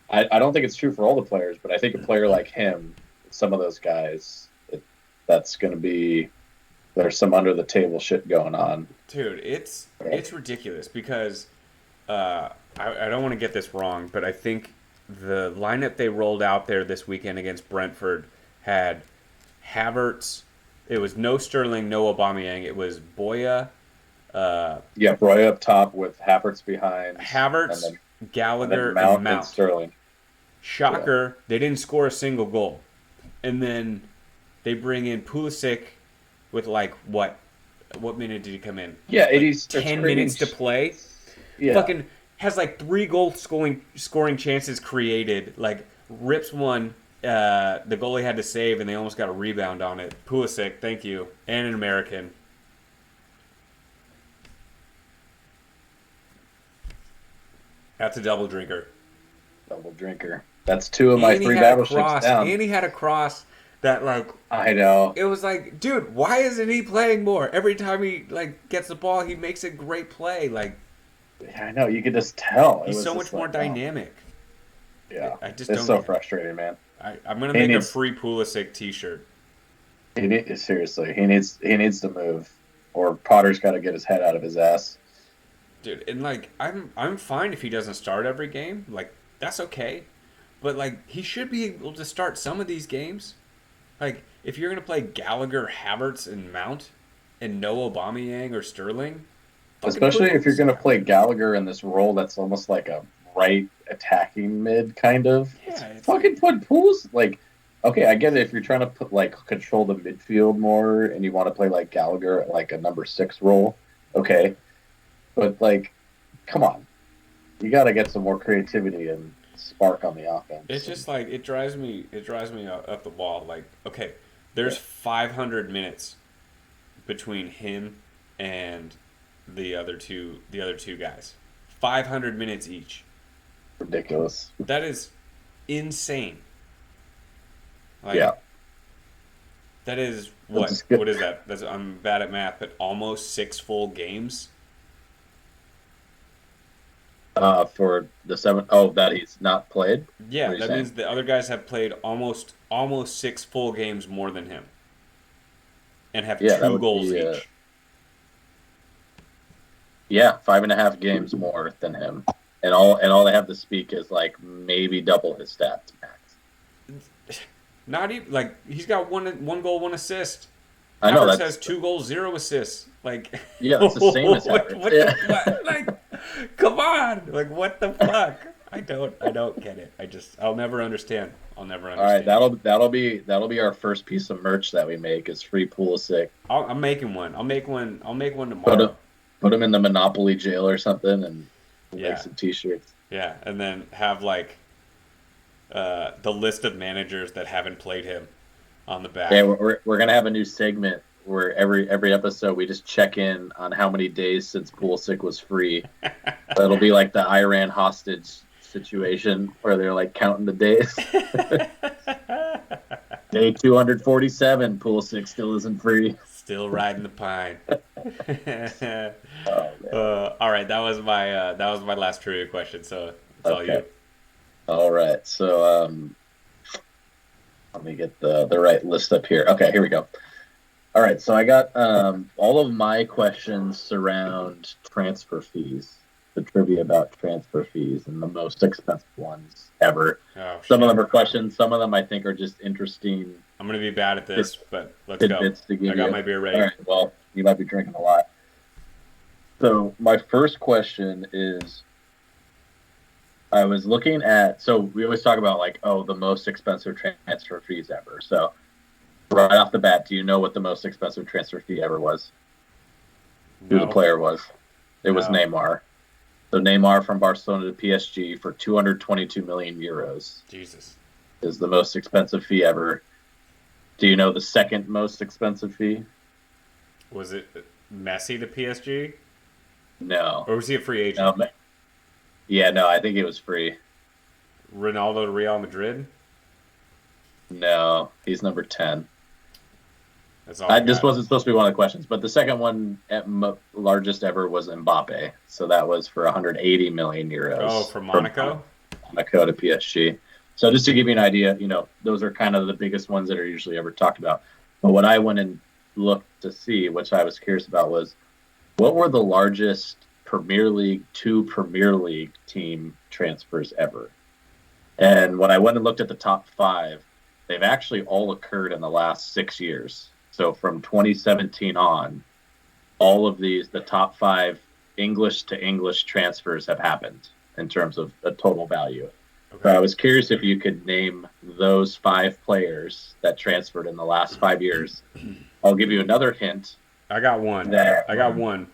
I don't think it's true for all the players, but I think a player like him, some of those guys, that's going to be there's some under the table shit going on. dude? It's ridiculous because I don't want to get this wrong, but I think the lineup they rolled out there this weekend against Brentford had Havertz. It was no Sterling, no Aubameyang. It was Boya, Yeah, Roy up top with Havertz behind, and Havertz, then Gallagher, and Mount and Mount. Sterling. Yeah, Shocker, they didn't score a single goal. And then they bring in Pulisic with like what minute did he come in? yeah, Like it's 10 creating. minutes to play. Yeah, Fucking has like 3 goal scoring chances created. Like rips one. The goalie had to save, and they almost got a rebound on it. Pulisic, thank you, and an American. That's a double drinker. double drinker. That's 2 of my And he 3 had a battleships cross. down. And he had a cross that like I know. it was like, dude, why isn't he playing more? Every time he like gets the ball, he makes a great play. Like Yeah, I know. You could just tell. It he's was so just much more like, oh, dynamic. yeah. I just It's don't so get it. frustrating, man. I'm gonna He make a needs. free Pulisic T-shirt, Seriously. He needs to move, or Potter's got to get his head out of his ass. dude. And like I'm fine if he doesn't start every game. Like that's okay, but like he should be able to start some of these games. Like if you're gonna play Gallagher, Havertz, and Mount, and no Aubameyang or Sterling, fucking put Especially if you're going Pulisic to out play there. Gallagher in this role that's almost like a right attacking mid kind of. Yeah, it's Fucking like put Pools like. Okay, I get it if you're trying to put like control the midfield more and you want to play like Gallagher at like a number 6 role. Okay, but like, come on, you got to get some more creativity and spark on the it's offense. And just like it drives me up the wall. Like okay, yeah, there's 500 minutes between him and the other two guys. 500 minutes each. ridiculous. That is insane. Like Yeah, that is it's what just good. what is that? That's I'm bad at math, but almost 6 full games. For the 7, oh, that he's not played. What Yeah, are you that saying? means the other guys have played almost 6 full games more than him and have Yeah, that 2 would goals be each. yeah, 5.5 games more than him, and all they have to speak is like maybe double his stats max. Not even like he's got one goal, 1 assist. I know Havertz that's has 2 goals, 0 assists. Like yeah, that's the same as what, Havertz. what the Yeah. what? Like come on. Like what the fuck? I don't get it. I'll never understand. I'll never All right, understand. that'll be our first piece of merch that we make is free Pulisic. I'm making one. I'll make one Put him tomorrow. put him in the Monopoly jail or something, and we'll make Yeah. some T-shirts. Yeah, and then have like the list of managers that haven't played him on the Yeah, back. we're gonna have a new segment where every episode we just check in on how many days since Pulisic was free. It'll be like the Iran hostage situation where they're like counting the days. Day 247, Pulisic still isn't free. Still riding the pine. Oh, man. All right, that was my last trivia question. So it's all Okay. you. All right. So let me get the right list up here. Okay, here we go. All right. So I got all of my questions surround transfer fees, the trivia about transfer fees, and the most expensive ones ever. Oh Some shit! of them are questions. Some of them I think are just interesting I'm gonna be bad at this, but let's go. tidbits to give I got you. my beer All ready. right. Well, you might be drinking a lot. So my first question is, I was looking at, so we always talk about like, oh, the most expensive transfer fees ever. So right off the bat, do you know what the most expensive transfer fee ever was? Who the No, player was? It was no. Neymar. So Neymar from Barcelona to PSG for 222 million euros Jesus. is the most expensive fee ever. Do you know the second most expensive fee? Was it Messi to PSG, No. or was he a free agent? No. Yeah, no, I think it was free. Ronaldo to Real Madrid. No, he's number 10. That's all I This got. wasn't supposed to be one of the questions, but the second one largest ever was Mbappe. So that was for 180 million euros. Oh, from Monaco. Monaco to PSG. So just to give you an idea, those are kind of the biggest ones that are usually ever talked about. But what I went and looked to see, which I was curious about, was what were the largest Premier League to Premier League team transfers ever? And when I went and looked at the top 5, they've actually all occurred in the last 6 years. So from 2017 on, all of these, the top 5 English to English transfers have happened in terms of the total value. Okay. So I was curious if you could name those 5 players that transferred in the last 5 years. I'll give you another hint. I got one. I got one.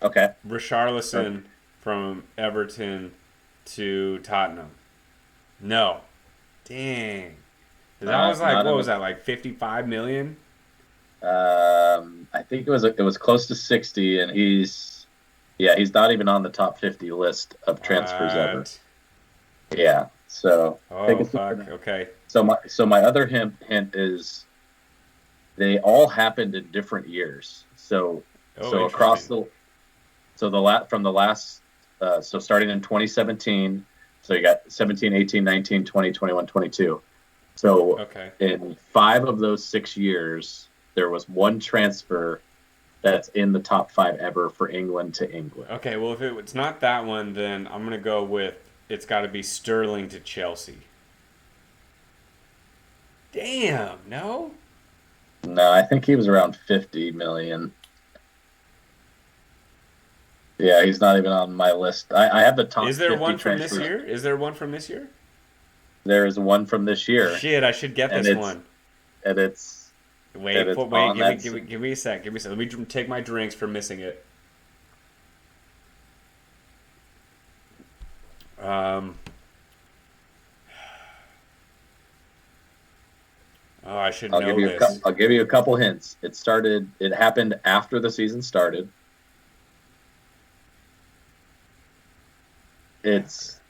Okay. Richarlison from Everton to Tottenham. No. Dang. That was like, what was that, like 55 million? I think it was close to 60, and he's not even on the top 50 list of transfers ever. Yeah. So oh fuck. Okay. So my other hint is they all happened in different years. So across from the last so starting in 2017, so you got 17, 18, 19, 20, 21, 22. So in 5 of those 6 years, there was one transfer that's in the top 5 ever for England to England. Okay, well, if it's not that one, then I'm going to go with it's got to be Sterling to Chelsea. Damn, no? No, I think he was around 50 million. Yeah, he's not even on my list. I have the top 50 Is there one from transfers. this year? Is there one from this year? There is one from this year. Shit, I should get this one. And it's... Wait, give me a sec. Let me take my drinks for missing it. Oh, I should know this. I'll give you a couple hints. It happened after the season started. It's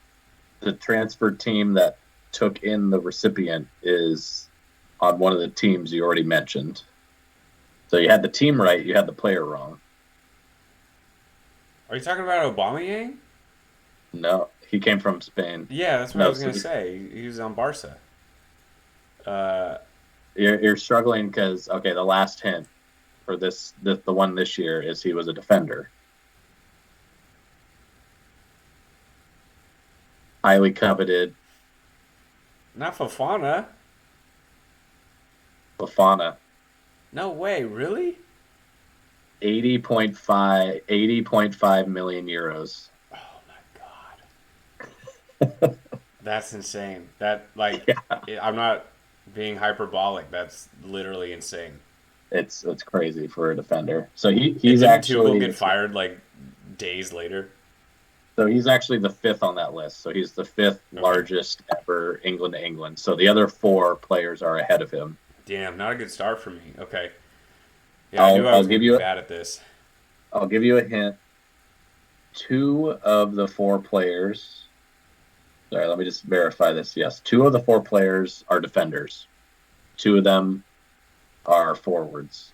the transfer team that took in the recipient is on one of the teams you already mentioned. So you had the team right, you had the player wrong. Are you talking about Aubameyang? No, he came from Spain. Yeah, that's what I was going to say. He was on Barca. You're struggling because, the last hint for the one this year is he was a defender. Highly coveted. Not Fofana. Fofana. No way, really? 80.5 million euros. Oh my god. That's insane. I'm not being hyperbolic. That's literally insane. It's crazy for a defender. So he's didn't actually Tuchel get fired like days later. So he's actually the 5th on that list. So he's the 5th largest ever England to England. So the other 4 players are ahead of him. Damn, not a good start for me. Okay. Yeah, I knew I I'll was going give to be you bad at this. I'll give you a hint. Two of the four players. Sorry, let me just verify this. Yes, two of the four players are defenders. Two of them are forwards.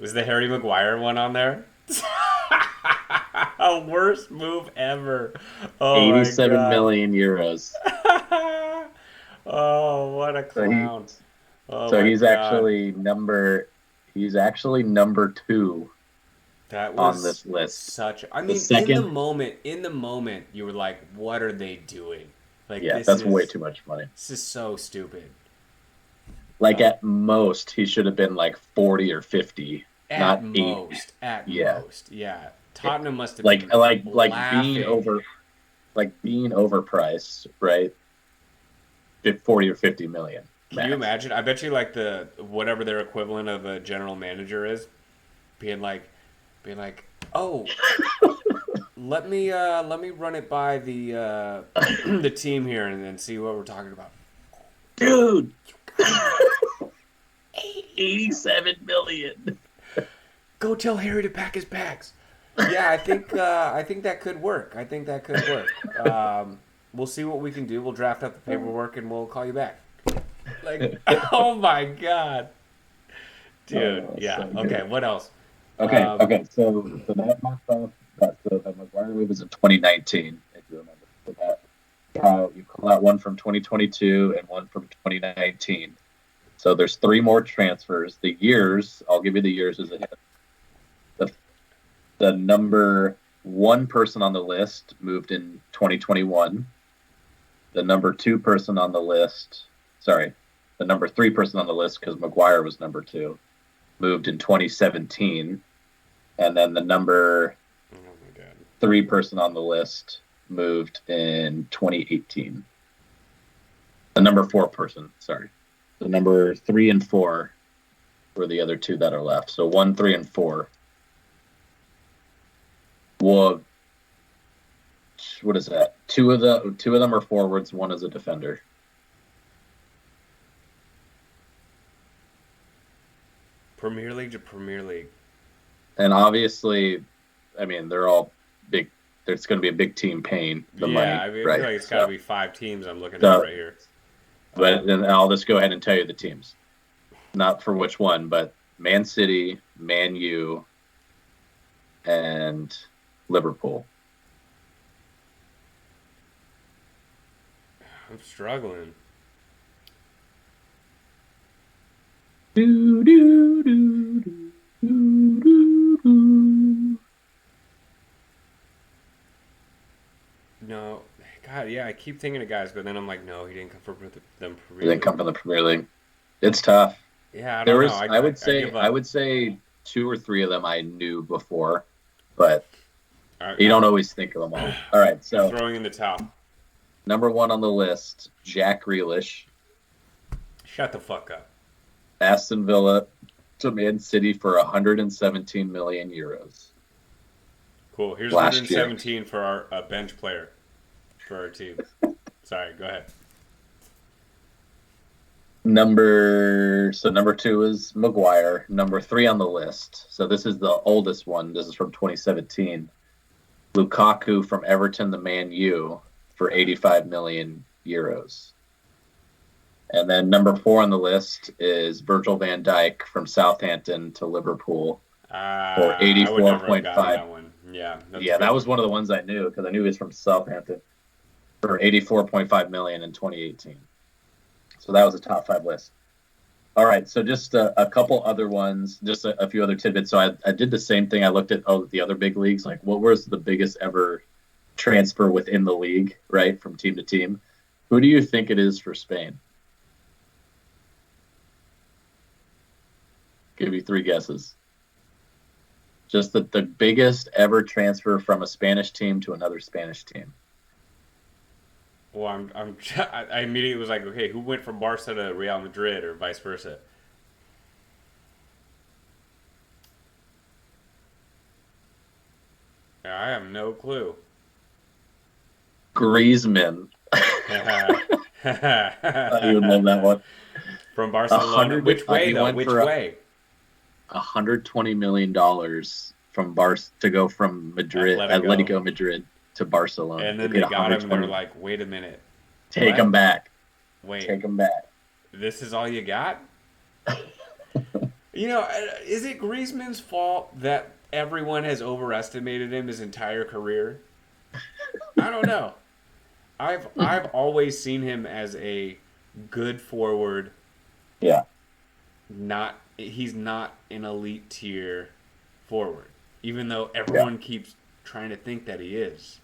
Was the Harry Maguire one on there? Worst move ever. Oh my 87 god. million euros. Oh, what a So he clown. Oh so my god. he's actually number two That on was this list. such I The mean, second, in the moment you were like, what are they doing? Like yeah, that's way too much money. this is so stupid. Like at most, he should have been like 40 or 50, not 80. At Yeah. most, yeah. Tottenham must have Like been like laughing. being overpriced, right? 40 or 50 million Can you max. imagine? I bet you like the whatever their equivalent of a general manager is, being like, oh, let me run it by the the team here and then see what we're talking about. Dude, 87 million. Go tell Harry to pack his bags. Yeah, I think that could work. I think that could work. We'll see what we can do. We'll draft up the paperwork and we'll call you back. Like, oh my god, dude. Oh, Yeah. so Okay. good. What else? Okay, Um, okay. So that marked off that the McGuire move was in 2019, if you remember. So that you call out one from 2022 and one from 2019. So there's three more transfers. The years, I'll give you the years as a hint. The the number one person on the list moved in 2021. The number two person on the list, sorry, the number three person on the list because McGuire was number two, moved in 2017. And then the number oh my god. three person on the list moved in 2018. The number four person, sorry. The number three and four were the other two that are left. So one, three, and four. Well, what is that? Two of them are forwards. One is a defender. Premier League to Premier League. And obviously, I mean, they're all big. There's going to be a big team paying the Yeah, money, I mean, I right? feel like it's got to be five teams. I'm looking at So, right here. but then I'll just go ahead and tell you the teams. Not for which one, but Man City, Man U, and Liverpool. I'm struggling. Do, do, do, do, do, do. No, God, yeah, I keep thinking of guys, but then I'm like, no, he didn't come from them They Premier didn't League. come from the Premier League. It's tough. Yeah, I There don't know. was, I give I up. would say two or three of them I knew before, but All right, you don't always think of them all. All right, so throwing in the towel. number one on the list, Jack Grealish, Shut the fuck up. Aston Villa to Man City for 117 million euros Cool. Here's last year. 117 for our bench player for our team. Sorry, go ahead. Number two is Maguire. Number three on the list. So this is the oldest one. This is from 2017. Lukaku from Everton to Man U for 85 million euros. And then number four on the list is Virgil van Dijk from Southampton to Liverpool for I would never have gotten 84.5. that one. Yeah, that's a Yeah, good that was one. one of the ones I knew because I knew he was from Southampton for 84.5 million in 2018. So that was a top five list. All right, so just a couple other ones, just a few other tidbits. So I did the same thing. I looked at the other big leagues, like what was the biggest ever transfer within the league, right, from team to team. Who do you think it is for Spain? Give you three guesses. Just the biggest ever transfer from a Spanish team to another Spanish team. Well, I immediately was like, okay, who went from Barca to Real Madrid or vice versa? I have no clue. Griezmann. You would love that one. From A Barcelona. hundred. Which way He though? went Which for way? $120 million from to go from Atletico. Atletico Madrid to Barcelona. And They then paid they got him, and they were 120. like, "Wait a minute, Take him what? back. Wait, Take him back. this is all you got?" Is it Griezmann's fault that everyone has overestimated him his entire career? I don't know. I've always seen him as a good forward. Yeah. He's not an elite tier forward, even though Yeah. everyone keeps trying to think that he is.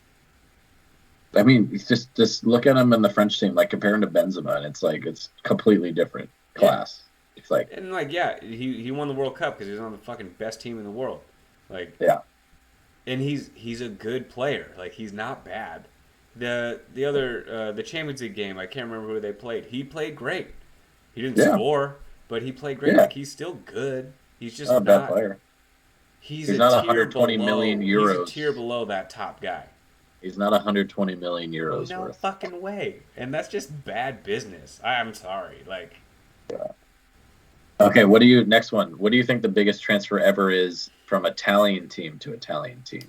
I mean, he's just look at him in the French team, like compare him to Benzema, and it's like it's completely different class. Yeah. It's like, and like, yeah, he won the World Cup because he was on the fucking best team in the world. Like, yeah, and he's a good player. Like, he's not bad. The Champions League game, I can't remember who they played. He played great. He didn't yeah, score, but he played great. yeah. Like, he's still good. He's just Not a bad not. player. He's He's a not tier 120 million below. He's a euros. tier below that top guy. He's not 120 million euros No worth. fucking way. And that's just bad business. I'm sorry. Like, Yeah. Okay, next one? What do you think the biggest transfer ever is from Italian team to Italian team?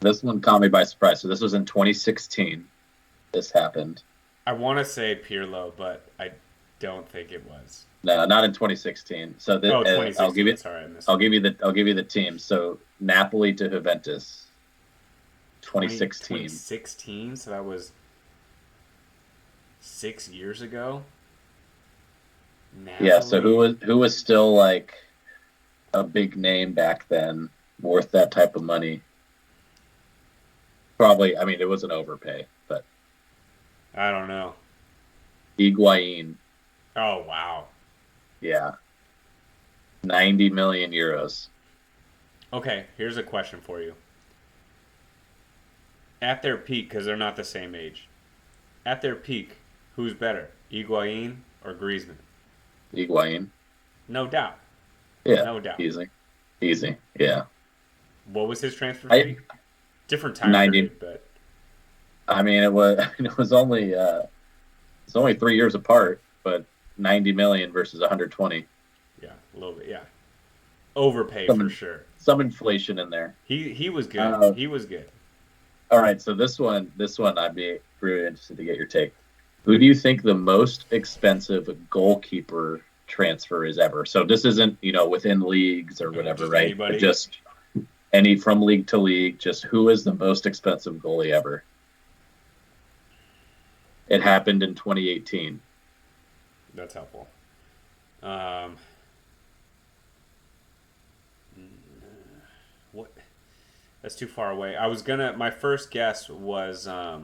This one caught me by surprise. So this was in 2016. This happened. I want to say Pirlo, but I don't think it was. No, not in 2016. So 2016. I'll give you. Sorry, I missed. I'll give you the team. So Napoli to Juventus. 2016. 2016. So that was 6 years ago. Yeah. So who was still like a big name back then, worth that type of money? Probably. I mean, it was an overpay, but I don't know. Higuain. Oh wow. Yeah. 90 million euros. Okay, here's a question for you. At their peak, because they're not the same age. At their peak, who's better, Higuain or Griezmann? Higuain. No doubt. Yeah. No doubt. Easy. Yeah. What was his transfer fee? Different time 90. period, but I mean, it was only 3 years apart, but 90 million versus 120. yeah, a little bit, yeah. Overpay for sure. Some inflation in there. He was good. He was good. All right, so this one I'd be really interested to get your take. Who do you think the most expensive goalkeeper transfer is ever? So this isn't, within leagues or whatever, Just right? anybody. But just any from league to league, just who is the most expensive goalie ever? It happened in 2018. That's helpful. What? That's too far away. My first guess was the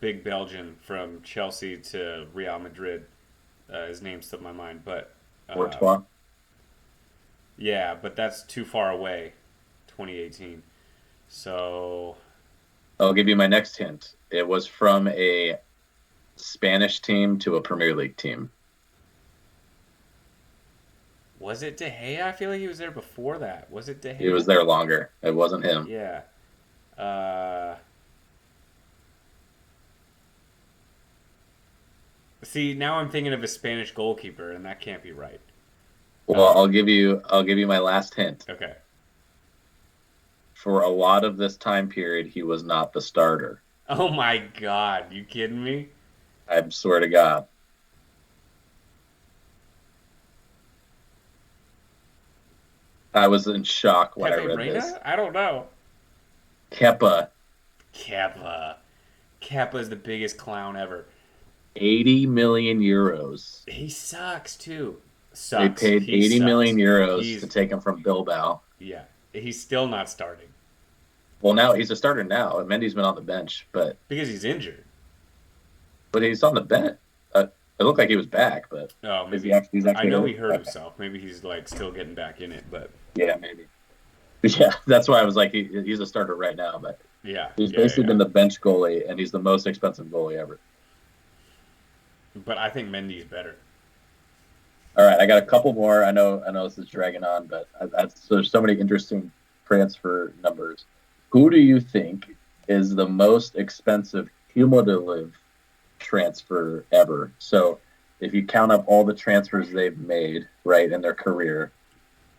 big Belgian from Chelsea to Real Madrid. His name slipped my mind, but Courtois. yeah, but that's too far away. 2018. So I'll give you my next hint. It was from a Spanish team to a Premier League team. was it De Gea? I feel like he was there before that. Was it De Gea? He was there longer. It wasn't him. Yeah. See, now I'm thinking of a Spanish goalkeeper, and that can't be right. Well, I'll give you my last hint. Okay. For a lot of this time period, he was not the starter. Oh my God! You kidding me? I swear to God. I was in shock when Pepe I read Reina? this. I don't know. Kepa, Kepa's the biggest clown ever. 80 million euros. He sucks too. They Sucks. paid He 80 sucks. million euros He's- to take him from Bilbao. Yeah, he's still not starting Well, now he's a starter now. Mendy's been on the bench, but because he's injured. he's on the bench. It looked like he was back, but Oh, is maybe. he he's I actually know hurt? he hurt Okay. himself. Maybe he's like still getting back in it, but Yeah, maybe. Yeah, that's why I was like, he's a starter right now, but yeah, he's yeah, basically yeah. been the bench goalie, and he's the most expensive goalie ever. But I think Mendy's better. All right, I got a couple more. I know this is dragging on, but there's so many interesting transfer numbers. Who do you think is the most expensive cumulative transfer ever? So if you count up all the transfers they've made, right, in their career,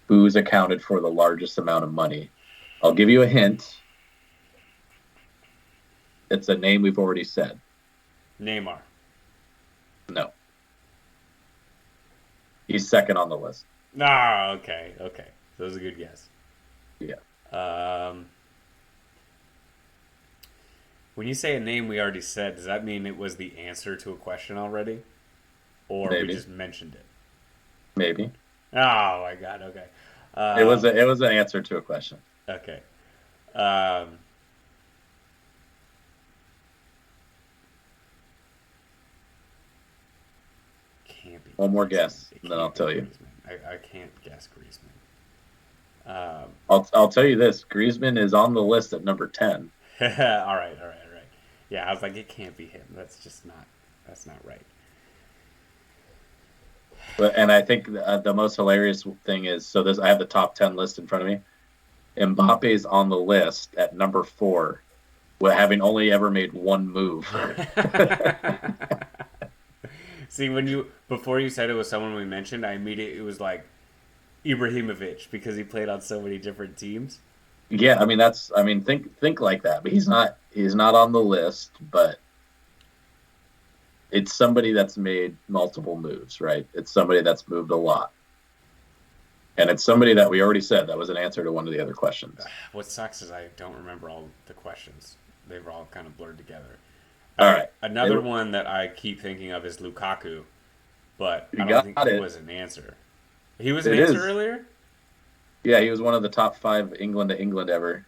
who's accounted for the largest amount of money? I'll give you a hint. It's a name we've already said. Neymar. No. He's second on the list. Ah, okay. So that was a good guess. Yeah. When you say a name we already said, does that mean it was the answer to a question already? Or we Maybe. just mentioned it? Maybe. Oh my god, okay. It was an answer to a question. Okay. Um, can't be. One more Griezmann. guess, It and then can't I'll be tell you. Griezmann. I can't guess Griezmann. I'll tell you this. Griezmann is on the list at number 10. All right. Yeah, I was like, it can't be him. That's not right. And I think the most hilarious thing is, so this I have the top 10 list in front of me. Mbappe's on the list at number 4, with having only ever made one move. See, before you said it was someone we mentioned, it was like Ibrahimovic because he played on so many different teams. Yeah, think like that, but he's not on the list, but it's somebody that's made multiple moves, right? It's somebody that's moved a lot. And it's somebody that we already said that was an answer to one of the other questions. What sucks is I don't remember all the questions. They were all kind of blurred together. All right. Another one that I keep thinking of is Lukaku, but I don't got think he it. was an answer. He was an answer earlier? Yeah, he was one of the top 5 England to England ever.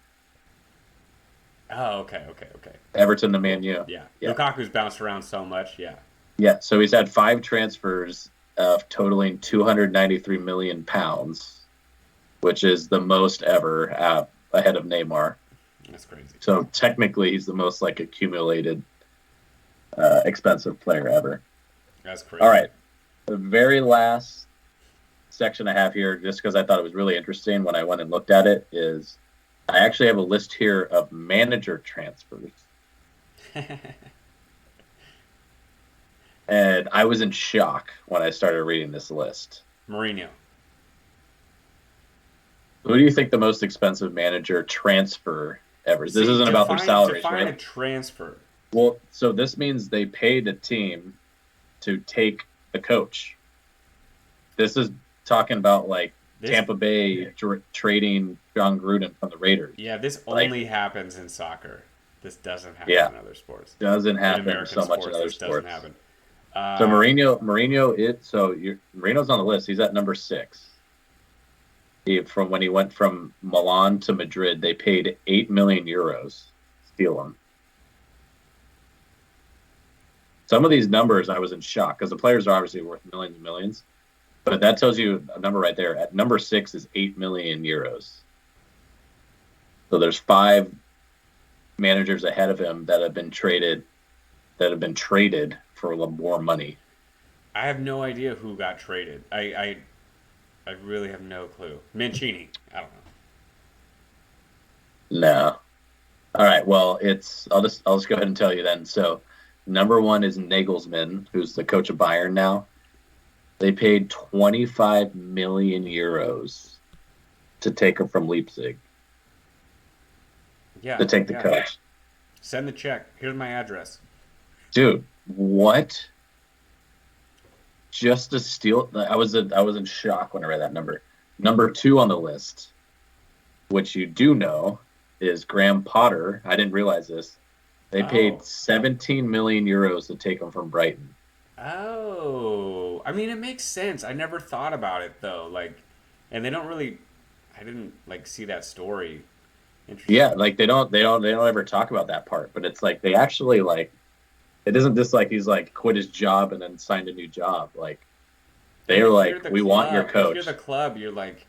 Oh, okay. Everton to Man U. Yeah. Yeah. Lukaku's bounced around so much, yeah. Yeah, so he's had 5 transfers totaling £293 million, which is the most ever ahead of Neymar. That's crazy. So technically, he's the most accumulated expensive player ever. That's crazy. All right, the very last section I have here, just because I thought it was really interesting when I went and looked at it, is I actually have a list here of manager transfers. And I was in shock when I started reading this list. Mourinho. Who do you think the most expensive manager transfer ever is? This isn't about their salaries, define right? a transfer. Well, so this means they paid a team to take the coach. This is talking about Tampa Bay trading John Gruden from the Raiders. Yeah, this only happens in soccer. This doesn't happen in other sports. Doesn't happen so much in other sports. Doesn't happen. So Mourinho's on the list. He's at number 6. From when he went from Milan to Madrid, they paid €8 million to steal him. Some of these numbers, I was in shock because the players are obviously worth millions and millions. But that tells you a number right there. At number 6 is €8 million. So there's 5 managers ahead of him that have been traded for more money. I have no idea who got traded. I really have no clue. Mancini. I don't know. No. All right. Well, I'll just go ahead and tell you then. So, number 1 is Nagelsmann, who's the coach of Bayern now. They paid €25 million to take him from Leipzig. Yeah. To take the coach. Send the check. Here's my address. Dude, what? Just to steal? I was in shock when I read that number. Number 2 on the list, which you do know, is Graham Potter. I didn't realize this. They paid €17 million to take him from Brighton. Oh, I mean, it makes sense. I never thought about it though. And they don't really. I didn't see that story. Interesting. Yeah, they don't ever talk about that part. But it's they actually It isn't just he's quit his job and then signed a new job. They're we want your coach. If you're the club, you're like,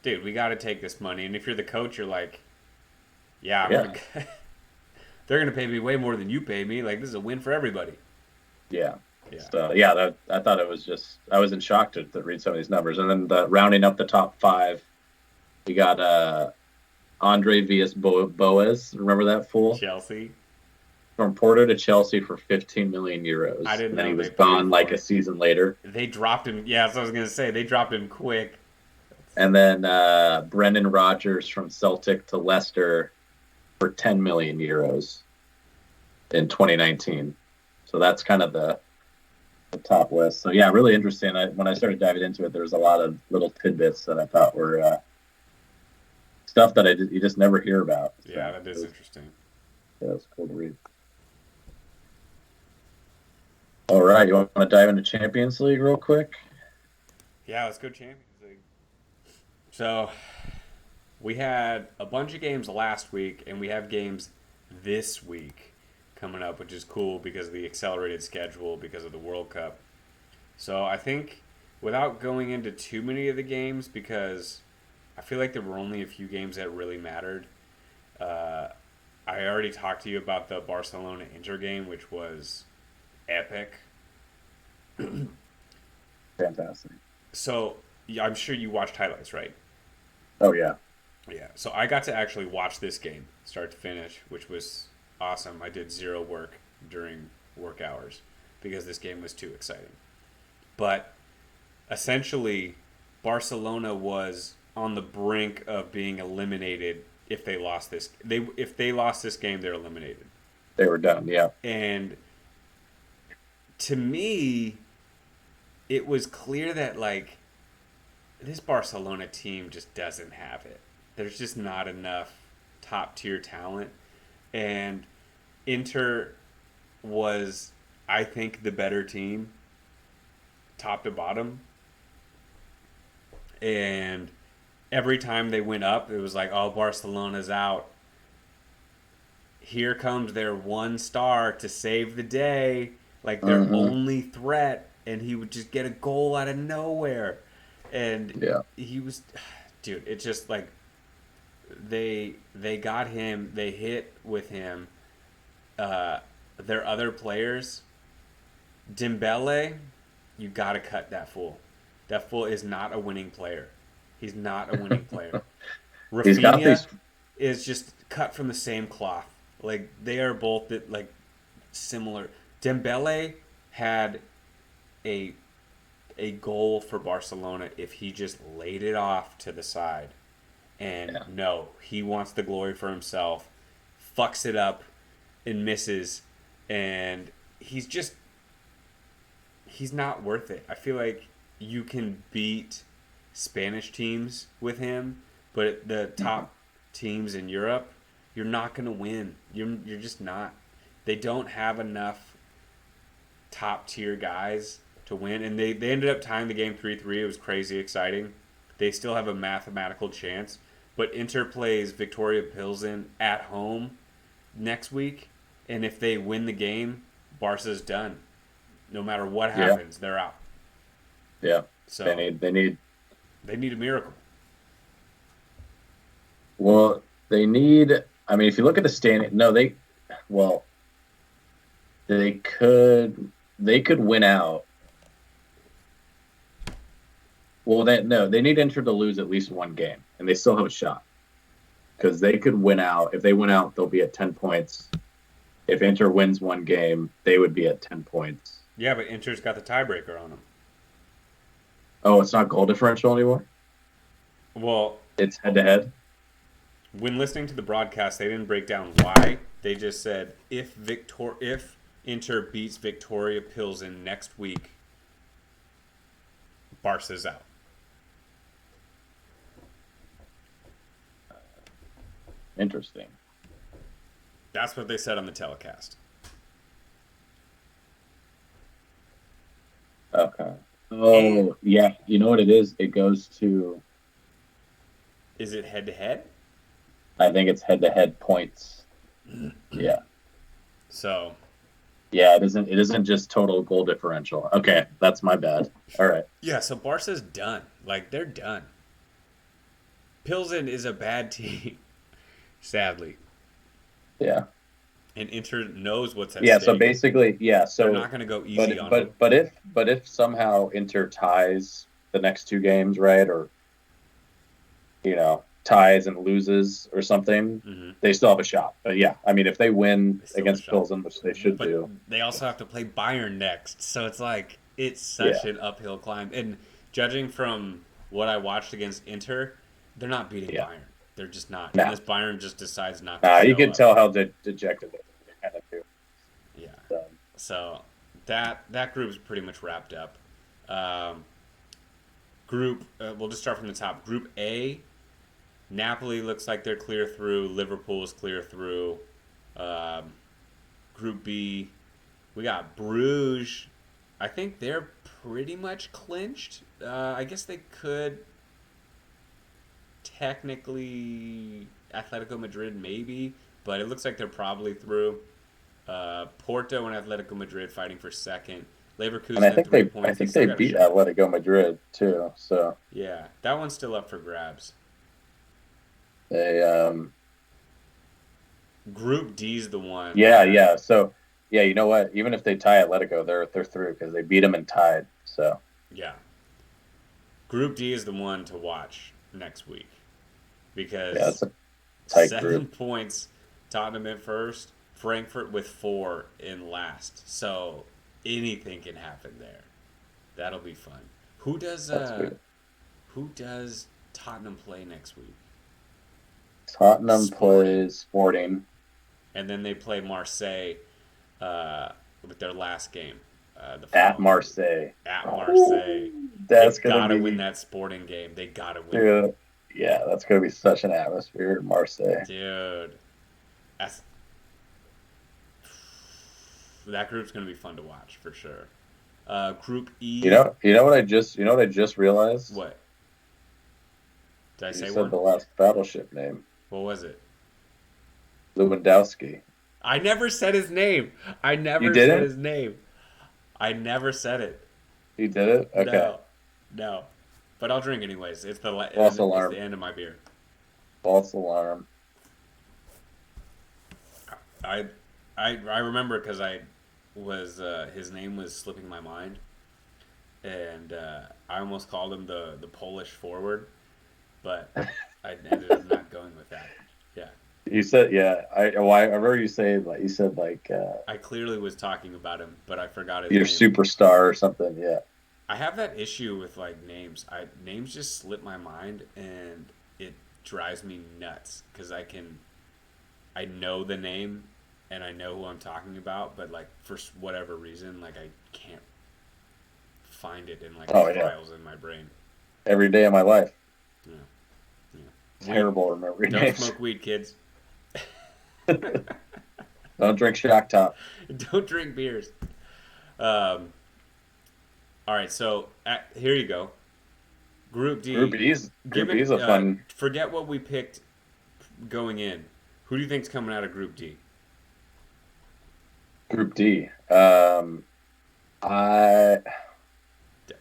dude, we got to take this money. And if you're the coach, you're like, yeah. They're gonna pay me way more than you pay me. This is a win for everybody. Yeah. So I thought it was I was in shock to read some of these numbers. And then rounding up the top 5, we got Andre Villas-Boas. Remember that fool? Chelsea. from Porto to Chelsea for 15 million I euros, didn't and then he know they was paid gone for like a him. season later. They dropped him. Yeah, that's what I was gonna say. They dropped him quick. And then Brendan Rodgers from Celtic to Leicester for 10 million euros in 2019. So that's kind of the top list. So yeah, really interesting. When I started diving into it, there was a lot of little tidbits that I thought were stuff that you just never hear about. Yeah, So that is interesting. yeah, it's cool to read. All right, you want to dive into Champions League real quick? Yeah, let's go Champions League. So we had a bunch of games last week, and we have games this week coming up, which is cool because of the accelerated schedule because of the World Cup. So I think without going into too many of the games, because I feel like there were only a few games that really mattered. Uh, I already talked to you about the Barcelona Inter game, which was epic. Fantastic. So yeah, I'm sure you watched highlights, right? Oh yeah. Yeah. So I got to actually watch this game start to finish, which was awesome. I did zero work during work hours because this game was too exciting. But essentially, Barcelona was on the brink of being eliminated if they lost this. If they lost this game, they're eliminated. They were done. Yeah. And to me, it was clear that like this Barcelona team just doesn't have it. There's just not enough top tier talent, and Inter was, I think, the better team, top to bottom. And every time they went up, it was like, oh, Barcelona's out. Here comes their one star to save the day, like their Mm-hmm. only threat, and he would just get a goal out of nowhere. And Yeah. he was, dude, it's just like they got him, they hit with him. Uh, their other players, Dembele, you gotta cut that fool. That fool is not a winning player. He's not a winning player. He's got Rafinha these. is just cut from the same cloth. Like they are both like similar. Dembele had a a goal for Barcelona if he just laid it off to the side. And Yeah. no, he wants the glory for himself, fucks it up and misses, and he's not worth it. I feel like you can beat Spanish teams with him, but the Mhm. top teams in Europe, you're not going to win. You're just not. They don't have enough top tier guys to win, and they ended up tying the game 3-3. It was crazy exciting. They still have a mathematical chance, but Inter plays Victoria Pilsen at home next week, and if they win the game, Barca's done. No matter what Yeah. happens, they're out. Yeah. They So need. They need. they need a miracle. Well, they need. I mean, if you look at the standing, no, they. Well, they could. They could win out. Well, they no. They need Inter to lose at least one game, and they still have a shot because they could win out. If they win out, they'll be at 10 points. If Inter wins one game, they would be at 10 points. Yeah, but Inter's got the tiebreaker on them. Oh, it's not goal differential anymore. Well, It's head to head. when listening to the broadcast, they didn't break down why. They just said if Inter beats Victoria Pilsen next week, Barca's out. Interesting. That's what they said on the telecast. Okay. And Oh, yeah. You know what it is? It goes to. is it head to head? I think it's head to head points. Yeah. So Yeah, it isn't. It isn't just total goal differential. Okay, that's my bad. All right. yeah, so Barca's done. Like they're done. Pilsen is a bad team, sadly, Yeah. and Inter knows what's at Yeah. So stake. basically, yeah. They're So, not going to go easy but on them. but but if somehow Inter ties the next two games, right, or you know, ties and loses or something, Mm-hmm. they still have a shot. But yeah, I mean, if they win They still have a against shot. Pilsen, which they should But do, they also have to play Bayern next, so it's like it's yeah, such an uphill climb. And judging from what I watched against Inter, they're not beating yeah. Bayern. They're just not, Now, unless Bayern just decides not to now you show can up. tell how dejected they kind of do. Yeah. So, So that group's pretty much wrapped up. Um, we'll just start from the top. Group A, Napoli looks like they're clear through. Liverpool's clear through. Um, Group B, we got Bruges. I think they're pretty much clinched. I guess they could technically Atletico Madrid maybe, but it looks like they're probably through. Porto and Atletico Madrid fighting for second. and Leverkusen at three I points. They think still they got a beat shot. Atletico Madrid too. So Yeah, that one's still up for grabs. they, Group D's the one yeah, that yeah. So yeah, you know what? Even if they tie Atletico, they're through because they beat them and tied. So yeah. Group D is the one to watch next week yeah, because it's a tight seven group. points, Tottenham in first, Frankfurt with four in last. So anything can happen there. That'll be fun. Who does That's uh good. who does Tottenham play next week? Tottenham Sporting. plays Sporting And then they play Marseille uh, with their last game the at following week Marseille. at Marseille. Oh, They that's gonna gotta win be, that Sporting game. They gotta win it, dude. Yeah, that's gonna be such an atmosphere in Marseille. dude. That's, that group's gonna be fun to watch for sure. Group E. You know what I just realized? What did I You say? said One? the last battleship name, What was it? Lewandowski. I never said his name. I You never said didn't? his name. I never said it. You did it? Okay. No, no. But I'll drink anyways. False It's the alarm. end of my beer. False alarm. I I remember because I was his name was slipping my mind, and I almost called him the Polish forward, but I ended up not going with that. Yeah, You said, yeah. I remember you saying like you said like I clearly was talking about him, but I forgot his your name. superstar or something. Yeah. I have that issue with like names. Names just slip my mind, and it drives me nuts because I know the name and I know who I'm talking about, but like for whatever reason, like I can't find it in like Oh yeah. files in my brain. Every day of my life. Yeah, yeah. Weed. Terrible remembering Don't names. smoke weed, kids. Don't drink Shock Top. Don't drink beers. Um. All right, so here you go. Group D. Group B is a fun Forget what we picked going in. Who do you think's coming out of Group D? Group D. I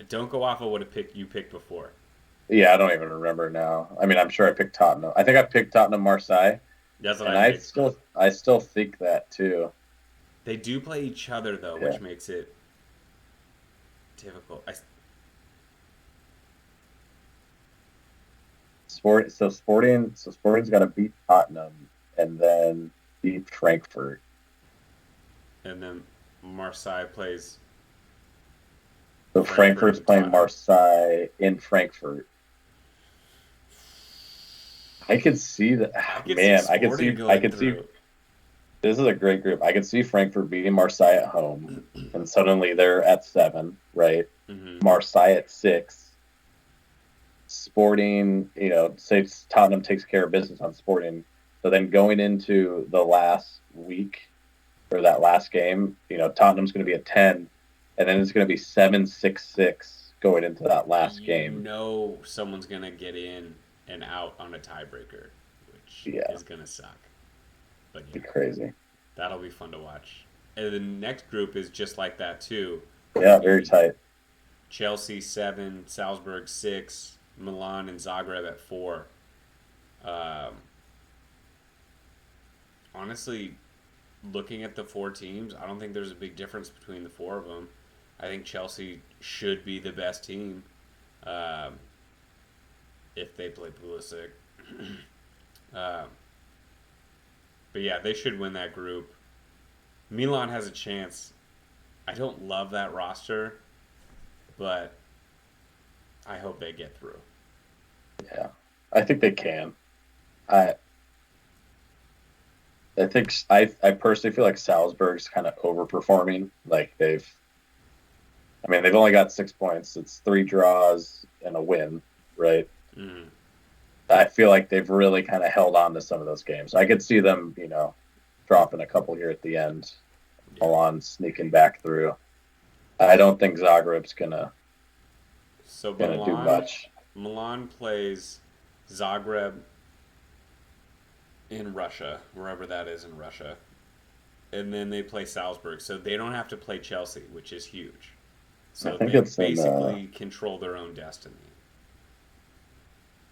Don't go off of what you picked before. Yeah, I don't even remember now. I mean, I'm sure I picked Tottenham. I think I picked Tottenham Marseille, That's what and I picked. I still think that too. They do play each other though, Yeah. which makes it difficult. Sporting's got to beat Tottenham and then beat Frankfurt. And then Marseille plays So Frankfurt Frankfurt's and playing Tottenham. Marseille in Frankfurt. I could see that. I could Man, see Sporting I going could see. through. This is a great group. I could see Frankfurt beating Marseille at home, and suddenly they're at 7, right? Hmm. Marseille at 6. Sporting, say Tottenham takes care of business on Sporting. So then going into the last week or that last game, Tottenham's going to be at 10, and then it's going to be 7-6-6 going into that last game. Someone's gonna get in and out on a tiebreaker, which Yeah, is gonna suck. But it'd be yeah, crazy. that'll be fun to watch. And the next group is just like that too. Yeah, very tight. Chelsea 7, Salzburg 6, Milan and Zagreb at 4. Um, Honestly, looking at the 4 teams, I don't think there's a big difference between the 4 of them. I think Chelsea should be the best team if they play Pulisic. Uh, but yeah, they should win that group. Milan has a chance. I don't love that roster, but I hope they get through. Yeah, I think they can. I I think I personally feel like Salzburg's kind of overperforming. Like I mean, they've only got 6 points. It's three draws and a win, right? Mm, I feel like they've really kind of held on to some of those games. I could see them, dropping a couple here at the end, yeah. Milan sneaking back through. I don't think Zagreb's So gonna do Milan, much. Milan plays Zagreb in Russia, wherever that is in Russia, and then they play Salzburg. So they don't have to play Chelsea, which is huge. I So think they it's in basically control their own destiny.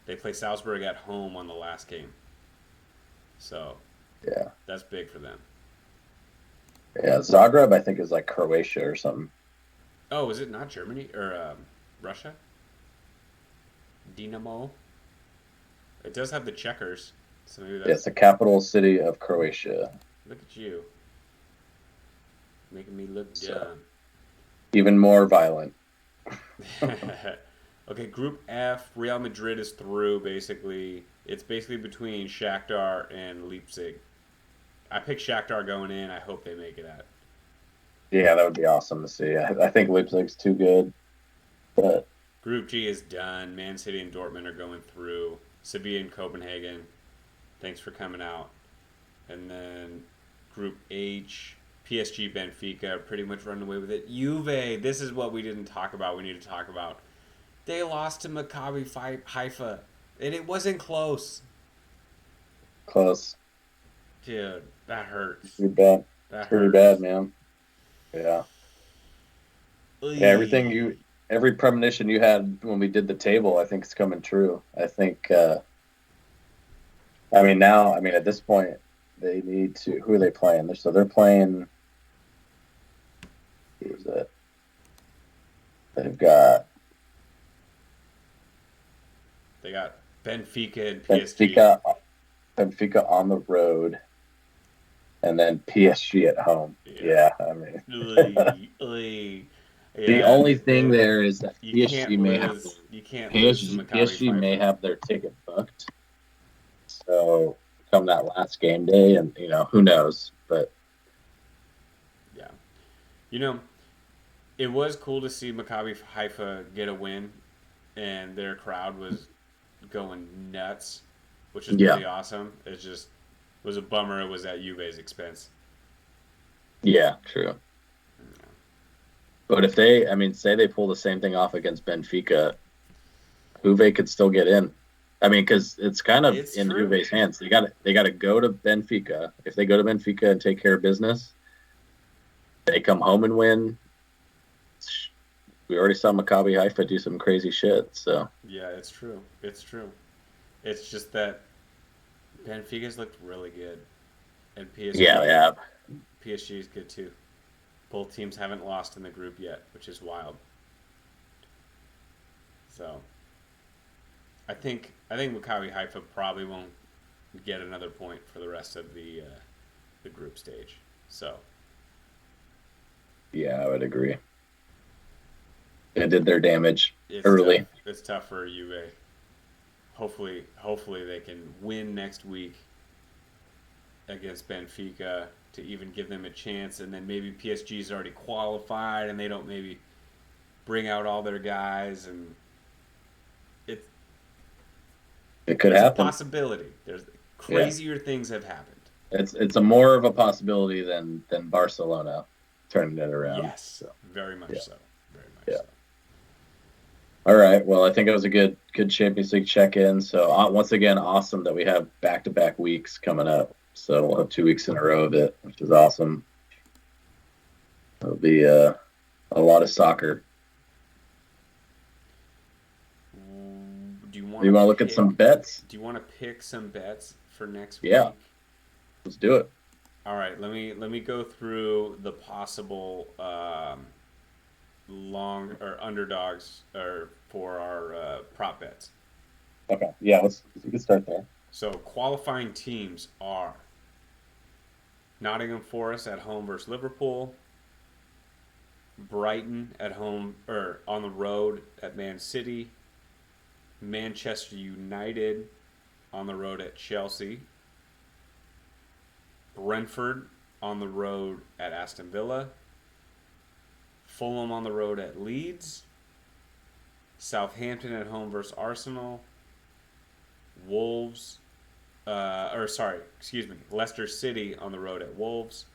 They play Salzburg at home on the last game. So yeah. that's big for them. Yeah, Zagreb I think is like Croatia or something. Oh, is it not Germany or Russia? Dinamo. It does have the checkers, so maybe Yeah, that's. it's the capital city of Croatia. Look at you, making me look So dumb. even more violent. Okay, Group F. Real Madrid is through. Basically, it's basically between Shakhtar and Leipzig. I picked Shakhtar going in. I hope they make it out. Yeah, that would be awesome to see. I think Leipzig's too good, but Group G is done. Man City and Dortmund are going through. Sevilla and Copenhagen. Thanks for coming out. And then Group H, PSG, Benfica pretty much run away with it. Juve, this is what we didn't talk about. We need to talk about. They lost to Maccabi Haifa, and it wasn't close. close. Dude, that hurts. Pretty bad. That It's pretty bad, hurts. man. Yeah. Yeah, Oy. every premonition you had when we did the table, I think is coming true. I think, I mean, at this point, they need to, who are they playing? So they're playing, who is it? They've got They got Benfica and PSG. Benfica, Benfica on the road, and then PSG at home. Yeah. Yeah, I mean, Oy. Oy. the Yeah, only thing there is that you can't lose. You can't lose to Maccabi PSG may Haifa. have their ticket booked. So come that last game day, and who knows? But Yeah. You know, it was cool to see Maccabi Haifa get a win, and their crowd was going nuts, which is yeah, pretty awesome. It just was a bummer it was at Juve's expense. yeah, true. But if I mean, say they pull the same thing off against Benfica, Juve could still get in. I mean, because it's kind of It's in true. Juve's hands. They got to go to Benfica. If they go to Benfica and take care of business, they come home and win. We already saw Maccabi Haifa do some crazy shit. So Yeah, it's true. It's true. It's just that Benfica's looked really good, and yeah, yeah, PSG is good too. Both teams haven't lost in the group yet, which is wild. So I think Maccabi Haifa probably won't get another point for the rest of the group stage. So yeah, I would agree. They did their damage it's tough. early. It's tough for Juve. Hopefully they can win next week against Benfica to even give them a chance, and then maybe PSG's already qualified and they don't maybe bring out all their guys, and it's It could it's a happen. possibility. There's Yeah, crazier things have happened. it's a more of a possibility than Barcelona turning it around. Yes, So very much yeah, so. Very much yeah. so. All right. Well, I think it was a good Champions League check in. So once again, awesome that we have back to back weeks coming up. So we'll have 2 weeks in a row of it, which is awesome. It'll be a lot of soccer. Do you want You to want to look at some pick? bets? Do you want to pick some bets for next Yeah, week? let's do it. All right, let me go through the possible long or underdogs or for our prop bets. Okay. Yeah, let's you can start there. So qualifying teams are Nottingham Forest at home versus Liverpool, Brighton at home or on the road at Man City, Manchester United on the road at Chelsea, Brentford on the road at Aston Villa, Fulham on the road at Leeds, Southampton at home versus Arsenal, Wolves, or sorry, excuse me, Leicester City on the road at Wolves,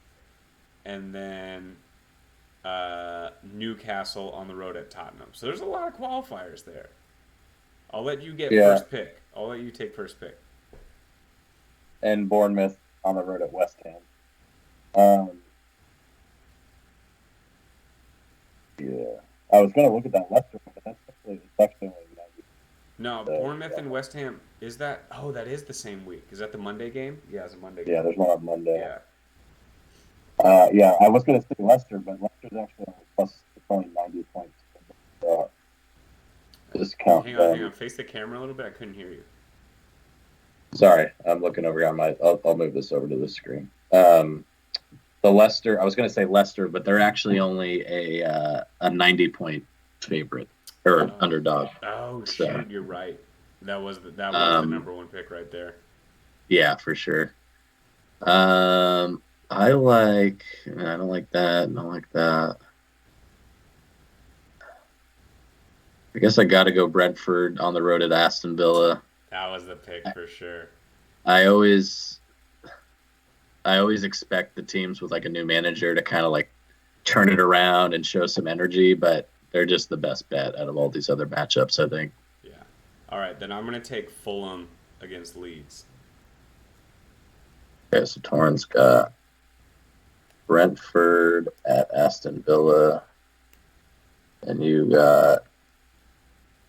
and then Newcastle on the road at Tottenham. So there's a lot of qualifiers there. I'll let you get Yeah, first pick. I'll let you take first pick. and Bournemouth on the road at West Ham. Um, yeah, I was gonna look at that Leicester one, but it's actually only 90. No, Bournemouth Yeah, and West Ham. Is that? Oh, that is the same week. Is that the Monday game? Yeah, it's a Monday yeah. game. There's one on Monday. Yeah. Yeah, I was gonna say Leicester, but Leicester's actually only plus it's only 90 points. Uh, discount Hang them. on. Face the camera a little bit. I couldn't hear you. Sorry, I'm looking over here on my. I'll move this over to the screen. The Leicester. I was going to say Leicester, but they're actually only a 90 point favorite or Oh, underdog. oh So shoot, you're right. That was the um, number one pick right there. yeah, for sure. Um, I like. I don't like that. I don't like that. I guess I got to go Brentford on the road at Aston Villa. That was the pick I, for sure. I always I always expect the teams with like a new manager to kind of like turn it around and show some energy, but they're just the best bet out of all these other matchups, I think. Yeah. All right, then I'm gonna take Fulham against Leeds. Okay, so Torin's got Brentford at Aston Villa, and you got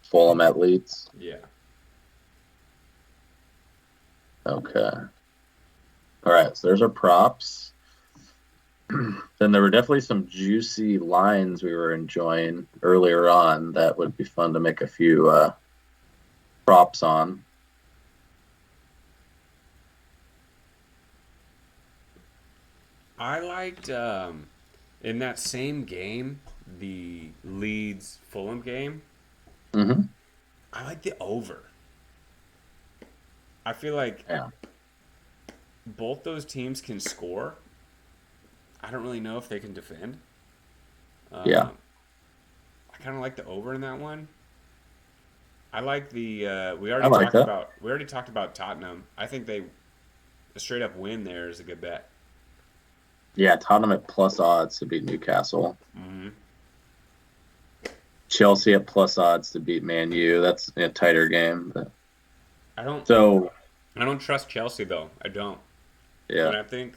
Fulham at Leeds. Yeah. Okay. All right, so there's our props. Then there were definitely some juicy lines we were enjoying earlier on that would be fun to make a few props on. I liked in that same game, the Leeds Fulham game. Mm-hmm. I like the over. I feel like Yeah. both those teams can score. I don't really know if they can defend. Yeah. Um, I kind of like the over in that one. I like the I like that. we already talked about Tottenham. I think they a straight up win there is a good bet. Yeah, Tottenham at plus odds to beat Newcastle. Hmm. Chelsea at plus odds to beat Man U. That's a tighter game. I don't So I don't trust Chelsea though. I don't, yeah, and I think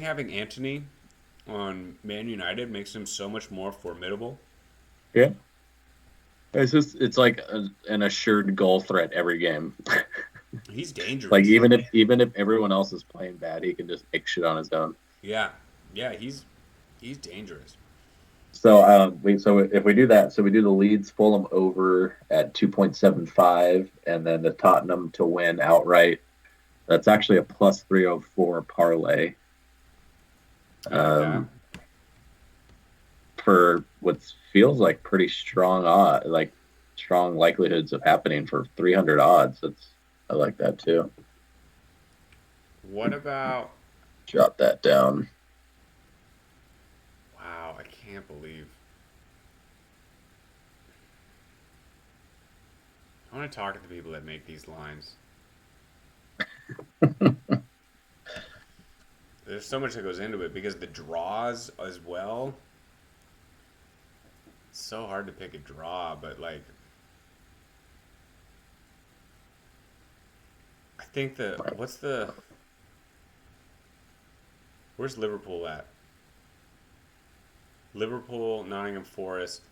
having Anthony on Man United makes him so much more formidable. yeah. It's like an assured goal threat every game. He's Like dangerous. even if everyone else is playing bad, he can just make shit on his own. Yeah, yeah, he's dangerous. So so if we do that, so we do the Leeds Fulham over at 2.75, and then the Tottenham to win outright. That's actually a plus 304 parlay. I like that. Um, for what feels like pretty strong like strong likelihoods of happening for 300 odds. That's I like that too. What about? Jot that down. Wow, I can't believe. I want to talk to the people that make these lines. There's so much that goes into it because the draws as well. It's so hard to pick a draw, but like I think where's Liverpool at? Liverpool, Nottingham Forest.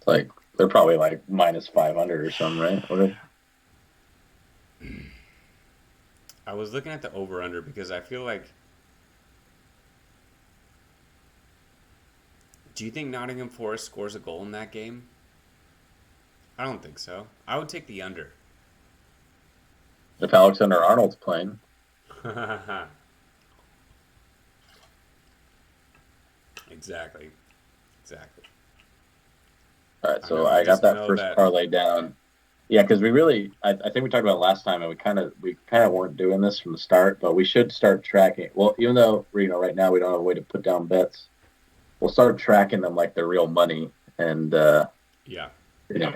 Like they're probably like minus 500 or something, right? I was looking at the over under because I feel like. Do you think Nottingham Forest scores a goal in that game? I don't think so. I would take the under. If Alexander Arnold's playing. Exactly. Exactly. All right, I so know. I I got just that know first that. parlay down. Yeah, because we really, I think we talked about it last time, and we kind of weren't doing this from the start, but we should start tracking. Well, even though right now we don't have a way to put down bets, we'll start tracking them like they're real money, and Yeah.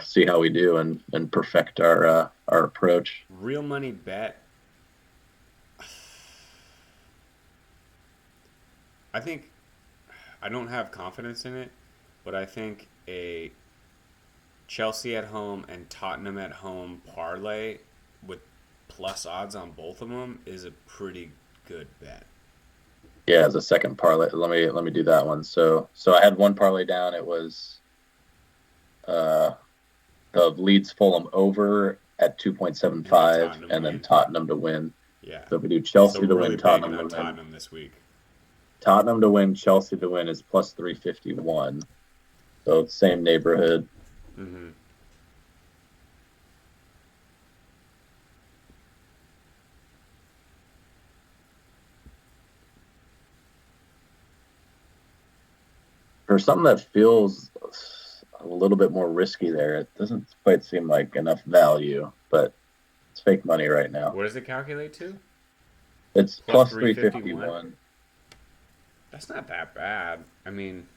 see how we do and perfect our approach. Real money bet. I think I don't have confidence in it, but I think a Chelsea at home and Tottenham at home parlay with plus odds on both of them is a pretty good bet. Yeah, as a second parlay, let me do that one. So I had one parlay down. It was uh the Leeds Fulham over at And then 2.75, Tottenham and then win. Tottenham to win. Yeah. So if we do So Chelsea we're to win, really banking Tottenham to on win. Tottenham this week. Tottenham to win, Chelsea to win is plus 351. So it's same neighborhood. Mm-hmm. For something that feels a little bit more risky there, it doesn't quite seem like enough value, but it's fake money right now. What does it calculate to? It's Plus plus 351? 351. That's not that bad. I mean,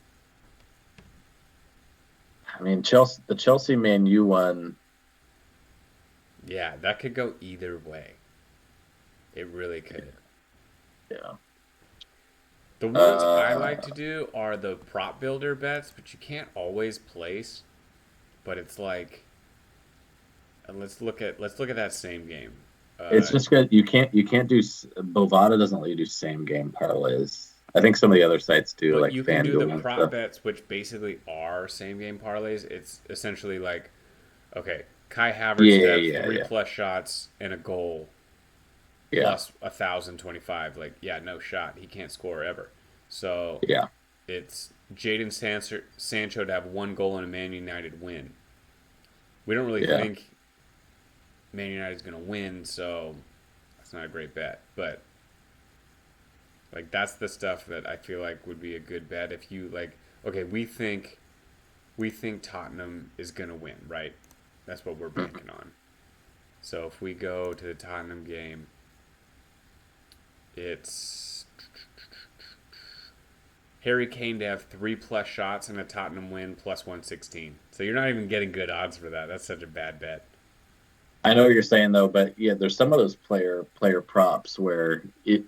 I mean, the Chelsea Man U one, yeah, that could go either way. It really could. yeah. The ones I like Uh, to do are the prop builder bets, but you can't always place. But it's like, let's look at that same game. it's Uh, just good. You can't do Bovada doesn't let you do same game parlays. I think some of the other sites do, but like you can do the FanDuel and prop stuff. bets, which basically are same game parlays. It's essentially like, okay, Kai Havertz to Yeah, have yeah, three yeah, plus shots and a goal yeah, plus 1,025. Like, yeah, no shot. He can't score ever. So yeah, it's Sancho to have one goal in a Man United win. We don't really yeah. think Man United's going to win, so that's not a great bet. But like that's the stuff that I feel like would be a good bet if you like. Okay, we think Tottenham is going to win, right? That's what we're Mhm. banking on. So if we go to the Tottenham game, it's Harry Kane to have three plus shots and a Tottenham win plus 116. So you're not even getting good odds for that. That's such a bad bet. I know what you're saying though, but yeah, there's some of those player props where if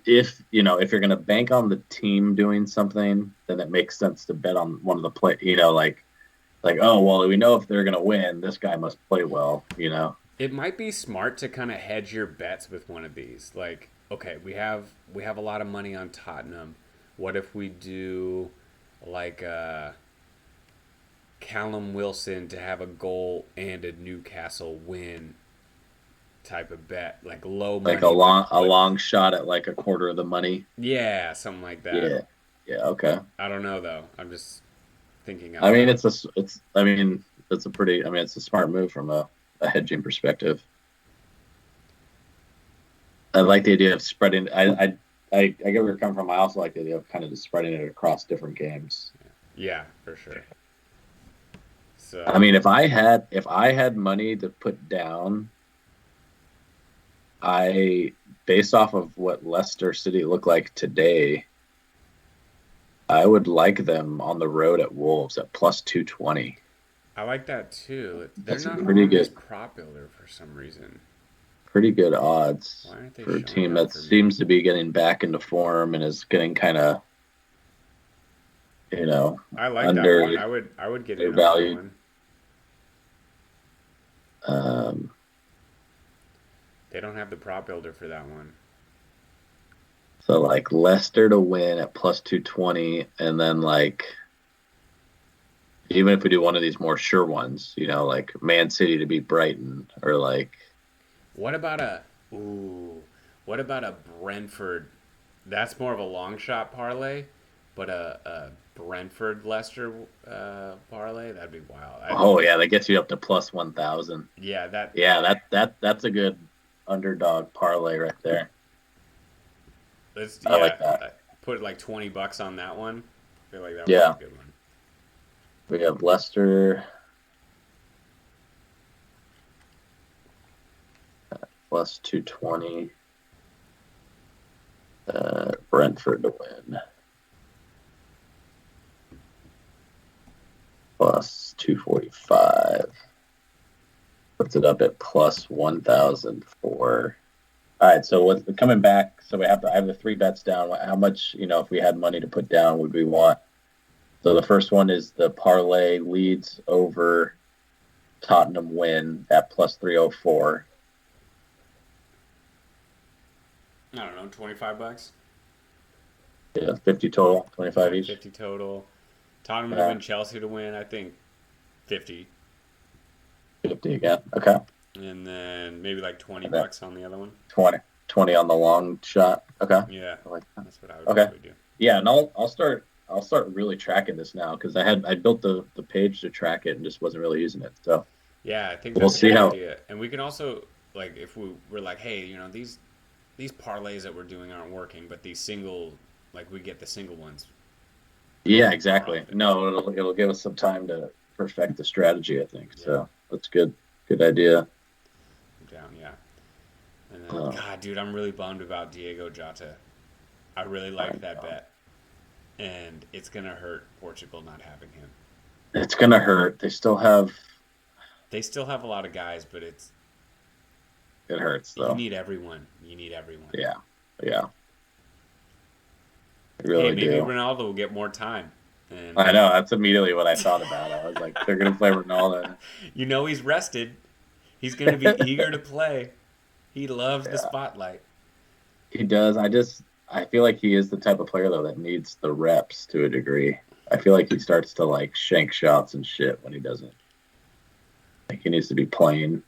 if you're going to bank on the team doing something, then it makes sense to bet on one of the play. Like, oh well, we know if they're going to win, this guy must play well. It might be smart to kind of hedge your bets with one of these. Like, okay, we have a lot of money on Tottenham. What if we do like Callum Wilson to have a goal and a Newcastle win type of bet, like low Like a money, but long a but long shot at like a quarter of the money. yeah, something like that. Yeah, yeah, okay. I don't know though. I'm just thinking I out mean, loud. it's a smart move from a hedging perspective. I like the idea of spreading. I get where you're coming from. I also like the idea of kind of just spreading it across different games. Yeah, for sure. I So mean, if I had money to put down, I based off of what Leicester City look like today, I would like them on the road at Wolves at plus 220. I like that too. They're That's a not pretty on this good prop builder for some reason. pretty good odds Why aren't they for a showing team up that for me? seems to be getting back into form and is getting kind of, you know, I like that one. under I would get in on that undervalued. one. Um, They don't have the prop builder for that one. so like Leicester to win at plus 220, and then like even if we do one of these more sure ones, like Man City to beat Brighton, or like What about a ooh? What about a Brentford? That's more of a long shot parlay. but a Brentford Leicester parlay, that'd be wild. Oh yeah, that gets you up to plus 1,000. Yeah, that Yeah, that's a good underdog parlay right there. let's I like that. put like $20 on that one. I feel like that would be Yeah, a good one. we have Leicester plus 220. Brentford to win plus 245. Puts it up at plus 1,004. All right, so what's coming back? So I have the three bets down. How much, if we had money to put down, would we want? So the first one is the parlay Leeds over Tottenham win at plus 304. I don't know, $25. Yeah, 50 total, 25 Okay, each. 50 total. Tottenham to Yeah, win, Chelsea to win. I think 50, 50 again. Okay. and then maybe like 20 And then bucks on the other one. 20 on the long shot. Okay. Yeah, I like that. that's what I would Okay. probably do. Yeah, and I'll start really tracking this now because I built the page to track it and just wasn't really using it. So Yeah, I think we'll that's a see good how. idea. And we can also like if we're like, hey, these parlays that we're doing aren't working, but these single like we get the single ones. Yeah, Parlay exactly. them. No, it'll give us some time to perfect the strategy, I think. Yeah, So that's good. Good idea. I'm down. Yeah, and then Oh, God, dude, I'm really bummed about Diego Jota. I really I liked that know. bet, and it's gonna hurt Portugal not having him. It's gonna hurt. They still have. They still have a lot of guys, but it's It hurts you though. need everyone. You need everyone. Yeah, yeah, I Hey, really maybe do. Ronaldo will get more time, and I know. That's immediately what I thought about. I was like, they're gonna play Ronaldo. he's rested. He's gonna be eager to play. He loves the Yeah, spotlight. he does. I feel like he is the type of player though that needs the reps to a degree. I feel like he starts to like shank shots and shit when he doesn't. Like he needs to be playing,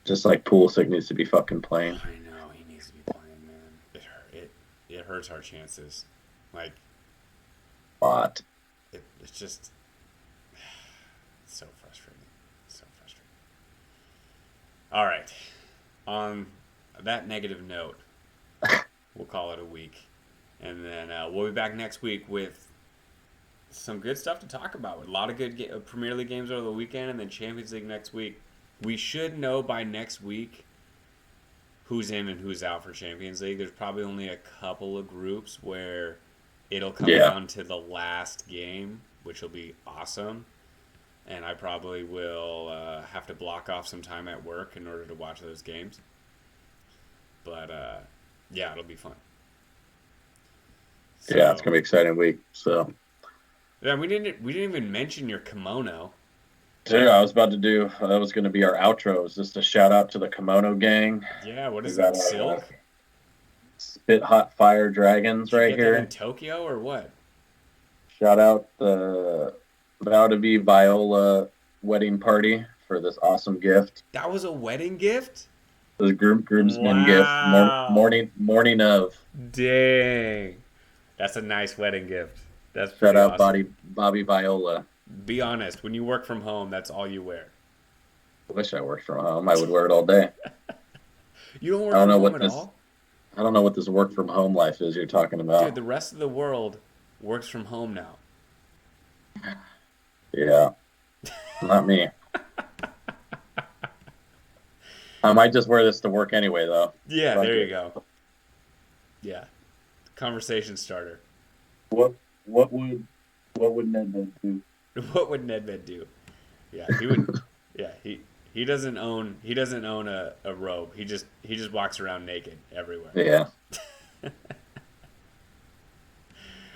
just like Pulisic needs to be fucking playing. I know he needs to be playing, man. It hurts our chances. Like But it's just it's so frustrating. So frustrating. All right. On that negative note, we'll call it a week, and then we'll be back next week with some good stuff to talk about. A lot of good Premier League games over the weekend, and then Champions League next week. We should know by next week who's in and who's out for Champions League. There's probably only a couple of groups where it'll come yeah, down to the last game, which will be awesome. And I probably will have to block off some time at work in order to watch those games. But yeah, it'll be fun. yeah, it's So gonna be an exciting week. So, yeah, we didn't even mention your kimono. dude, I was about to do. That was gonna be our outro. Is just a shout out to the Kimono Gang. Yeah, what We is got that? our Silk? Spit Hot Fire Dragons Did you right get that in here. Tokyo or what? Shout out the about to be Viola wedding party for this awesome gift. That was a wedding gift? This groomsmen gift. Wow. Morning of. Dang. That's a nice wedding gift. That's Shout pretty out awesome. Bobby Viola. Be honest, when you work from home, that's all you wear. I wish I worked from home. I would wear it all day. You don't I work don't from know home what at this all? I don't know what this work from home life is you're talking Dude, about. the rest of the world works from home now. Yeah, not me. I might just wear this to work anyway, though. Yeah, Fuck there you it. go. Yeah. Conversation starter. What what would what would Ned do? What would Nedved do? Yeah, he would. Yeah, he doesn't own a robe. He just walks around naked everywhere. Yeah,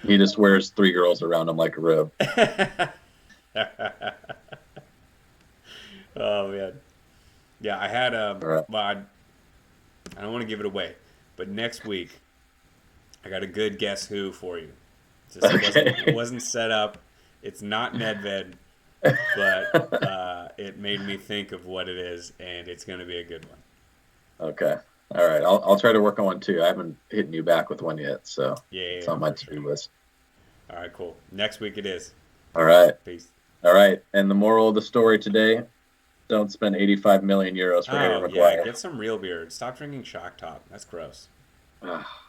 he just wears three girls around him like a rib. Oh man. Yeah, I had All right. well, I don't want to give it away, but next week I got a good guess who for you. It Okay. wasn't set up. It's not Nedved, but it made me think of what it is, and it's going to be a good one. Okay. All right. I'll try to work on one too. I haven't hit you back with one yet, so Yeah, yeah, it's yeah, on my for sure. to-do list. All right, cool. Next week it is. All right. Peace. All right. And the moral of the story today: don't spend 85 million euros for Harry Oh yeah, Maguire. get some real beer. Stop drinking Shock Top. That's gross. Ah.